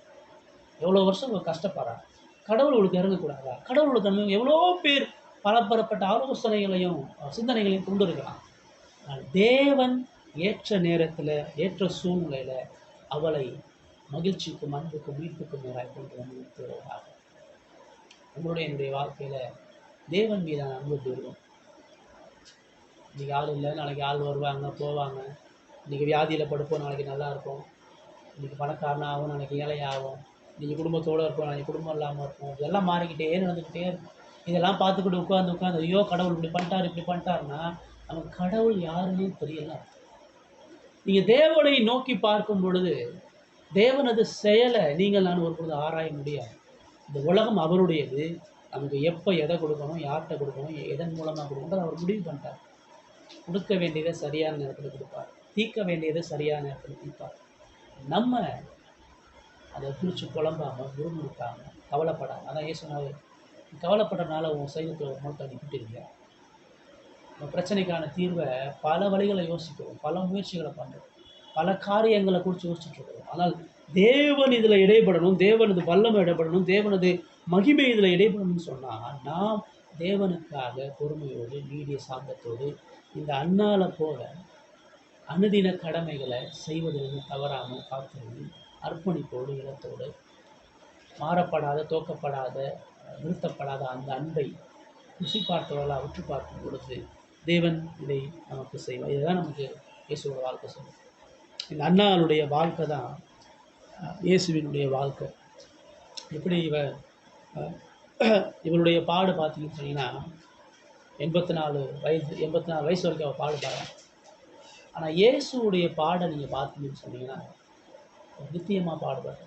எவ்வளோ வருஷம் இவர் கஷ்டப்படுறார், கடவுள் இவளுக்கு இறங்கக்கூடாதா, கடவுளுக்கு எவ்வளோ பேர் பலப்பரப்பட்ட ஆலோசனைகளையும் சிந்தனைகளையும் கொண்டு இருக்கலாம். ஆனால் தேவன் ஏற்ற நேரத்தில் ஏற்ற சூழ்நிலையில் அவளை மகிழ்ச்சிக்கும் அன்புக்கும் மீட்புக்கும் நேராக கொண்டு வந்து நிறுத்துவதாக என்னுடைய வாழ்க்கையில் தேவன் மீதான அன்பு இருக்கும். இன்றைக்கி ஆள் இல்லை, நாளைக்கு ஆள் வருவாங்க போவாங்க, இன்றைக்கி வியாதியில் படுப்போம், நாளைக்கு நல்லா இருக்கும், இன்றைக்கி பணக்காரனாக ஆகும், நாளைக்கு ஏழையாகும், இன்றைக்கி குடும்பத்தோடு இருப்போம், நாளைக்கு குடும்பம் இல்லாமல் இருக்கும், இதெல்லாம் மாறிக்கிட்டே நடந்துக்கிட்டே இருக்கும். இதெல்லாம் பார்த்துக்கிட்டு உட்காந்து ஐயோ கடவுள் இப்படி பண்ணிட்டாருன்னா நமக்கு கடவுள் யாருன்னே தெரியல. நீங்கள் தேவனை நோக்கி பார்க்கும் பொழுது தேவனது செயலை நீங்கள் நான் ஒரு பொழுது ஆராய முடியாது. இந்த உலகம் அவருடையது, நமக்கு எப்போ எதை கொடுக்கணும், யார்கிட்ட கொடுக்கணும், எதன் மூலமாக கொடுக்கணும் அவர் முடிவு பண்ணிட்டார். கொடுக்க வேண்டியதை சரியான நேரத்தில் கொடுப்பார், தீர்க்க வேண்டியதை சரியான நேரத்தில் தீர்ப்பார். நம்ம அதை குறித்து புலம்பாமல் முறுமுறுக்காமல் கவலைப்படாமல், அதான் ஏசுனாவே கவலைப்படுறதுனால உன் சைவத்தில் ஒரு மூட்டை அனுப்பிட்டுருங்க. நம்ம பிரச்சனைக்கான தீர்வை பல வழிகளை யோசிக்கிறோம், பல முயற்சிகளை பண்ணுறோம், பல காரியங்களை குறித்து யோசிச்சுட்ருக்கிறோம். ஆனால் தேவன் இதில் இடைப்படணும், தேவனது வல்லமை இடைப்படணும், தேவனது மகிமை இதில் இடைப்படணும்னு சொன்னால் நாம் தேவனுக்காக பொறுமையோடு நீடிய சாந்தத்தோடு இந்த அன்னாலை போல அனுதின கடமைகளை செய்வதிலிருந்து தவறாமல் காத்திருந்து அர்ப்பணிப்போடு இடத்தோடு மாறப்படாத தோக்கப்படாத நிறுத்தப்படாத அந்த அன்பை ருசி பார்த்தவர்களாக உற்று பார்க்கும் பொழுது தேவன் இதை நமக்கு செய்வார். இதுதான் நமக்கு இயேசுவோட வாழ்க்கை சொல்லும். இந்த அன்னாளுடைய வாழ்க்கை தான் இயேசுவினுடைய வாழ்க்கை. எப்படி இவருடைய பாடு பார்த்தீங்கன்னு சொன்னீங்கன்னா 84 வயசு வரைக்கும் அவள் பாடுபாங்க. ஆனால் இயேசுடைய பாடை நீங்கள் பார்த்தீங்கன்னு சொன்னீங்கன்னா நித்தியமாக பாடுபாடு.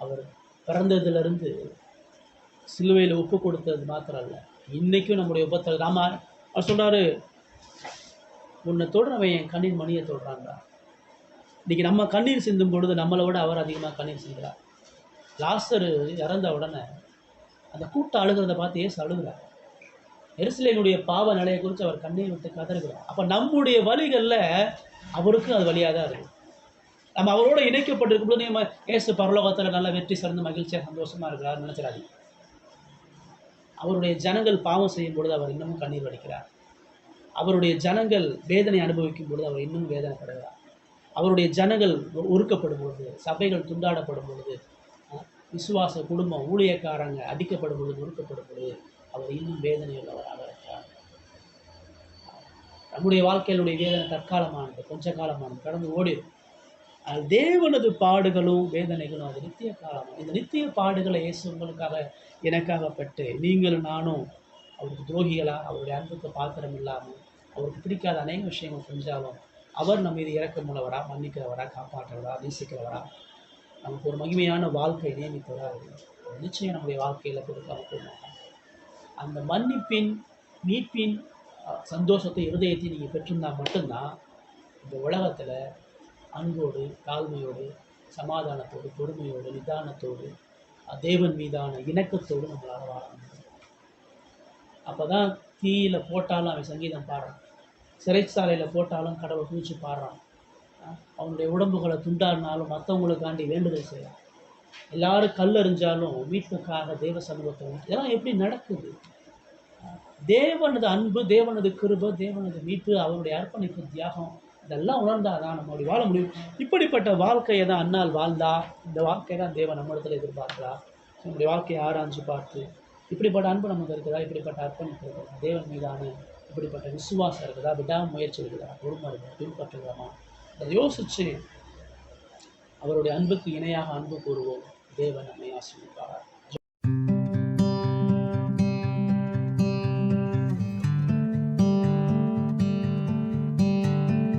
அவர் பிறந்ததுலேருந்து சிலுவையில் ஒப்பு கொடுத்தது மாத்திரம் இல்லை, இன்றைக்கும் நம்முடைய உபத்தில் அவர் சொல்கிறாரு, உன்னை தொடுறவன் என் கண்ணீர் மணியை தொடுறாங்க. இன்றைக்கி நம்ம கண்ணீர் சிந்தும் பொழுது நம்மளை விட அவர் அதிகமாக கண்ணீர் சிந்துறார். லாசரு இறந்த உடனே அந்த கூட்டம் அழுகிறத பார்த்து ஏசு அழுகிறார். எருசலேமுடைய பாவ நிலையை குறித்து அவர் கண்ணீர் விட்டு கதறுகிறார். அப்போ நம்முடைய வழிகளில் அவருக்கும் அது வழியாக தான் இருக்குது. நம்ம அவரோட இணைக்கப்பட்டிருக்கும் போது நம்ம ஏசு பரலோகத்தில் நல்ல வெற்றி சிறந்து மகிழ்ச்சியாக சந்தோஷமாக இருக்கிறார் நினச்சிடாதீங்க. அவருடைய ஜனங்கள் பாவம் செய்யும் பொழுது அவர் இன்னமும் கண்ணீர் வடிக்கிறார். அவருடைய ஜனங்கள் வேதனை அனுபவிக்கும் பொழுது அவர் இன்னும் வேதனைப்படுகிறார். அவருடைய ஜனங்கள் ஒடுக்கப்படும் பொழுது, சபைகள் துண்டாடப்படும் பொழுது, விசுவாச குடும்பம் ஊழியக்காரங்க அடிக்கப்படும் பொழுது, ஒடுக்கப்படும் பொழுது அவர் இன்னும் வேதனை உள்ளவராக இருக்கிறார். நம்முடைய வாழ்க்கையினுடைய வேதனை தற்காலமானது, கொஞ்ச காலமானது, கடந்து ஓடிடும். தேவனது பாடுகளும் வேதனைகளும் அது நித்திய காலம். இந்த நித்திய பாடுகளை இயேசு உங்களுக்காக எனக்காக பட்டு நீங்களும் நானும் அவருக்கு துரோகிகளா, அவருடைய அன்புக்கு பாத்திரம் இல்லாமல், அவருக்கு பிடிக்காத அநேக விஷயங்கள் செஞ்சாலும் அவர் நம்ம மீது இரக்கமுள்ளவரா, மன்னிக்கிறவரா, காப்பாற்றுறவரா, நேசிக்கிறவரா, நமக்கு ஒரு மகிமையான வாழ்க்கை நியமித்தவரா நிச்சயம் நம்முடைய வாழ்க்கையில் கொடுக்காம போக. அந்த மன்னிப்பின் மீட்பின் சந்தோஷத்தை இருதயத்தை நீங்கள் பெற்றிருந்தால் மட்டும்தான் இந்த உலகத்தில் அன்போடு, தாழ்மையோடு, சமாதானத்தோடு, பொறுமையோடு, நிதானத்தோடு, தேவன் மீதான இணக்கத்தோடு நம்மளால் வாழ முடியும். அப்போ தான் தீயில போட்டாலும் அவன் சங்கீதம் பாடுறான், சிறைச்சாலையில் போட்டாலும் கடவுளை குறித்து பாடுறான், அவனுடைய உடம்புகளை துண்டாடினாலும் மற்றவங்களுக்காண்டி வேண்டுதல் செய்யலாம், எல்லாரும் கல்லறிஞ்சாலும் மீட்புக்காக தேவ சமூகத்தை. இதெல்லாம் எப்படி நடக்குது? தேவனது அன்பு, தேவனது கிருபை, தேவனது மீட்பு, அவருடைய அர்ப்பணிப்பு, தியாகம், இதெல்லாம் உணர்ந்தாதான் நம்ம அப்படி வாழ முடியும். இப்படிப்பட்ட வாழ்க்கையை தான் அன்னால் வாழ்ந்தா, இந்த வாழ்க்கையை தான் தேவன் நம்மிடத்தில் எதிர்பார்க்கலாம். நம்முடைய வாழ்க்கையை ஆராய்ஞ்சு பார்த்து இப்படிப்பட்ட அன்பு நமக்கு இருக்குதா, இப்படிப்பட்ட அர்ப்பணிப்பு இருக்குதா, தேவன் மீதான இப்படிப்பட்ட விசுவாசம் இருக்குதா, விடாமுயற்சி இருக்குதா, பொறுமை இருக்குதா, பின்பற்றுகிறோமா, அதை யோசித்து அவருடைய அன்புக்கு இணையாக அன்பு கூறுவோம். தேவன் நம்மை ஆசீர்வதிப்பார்.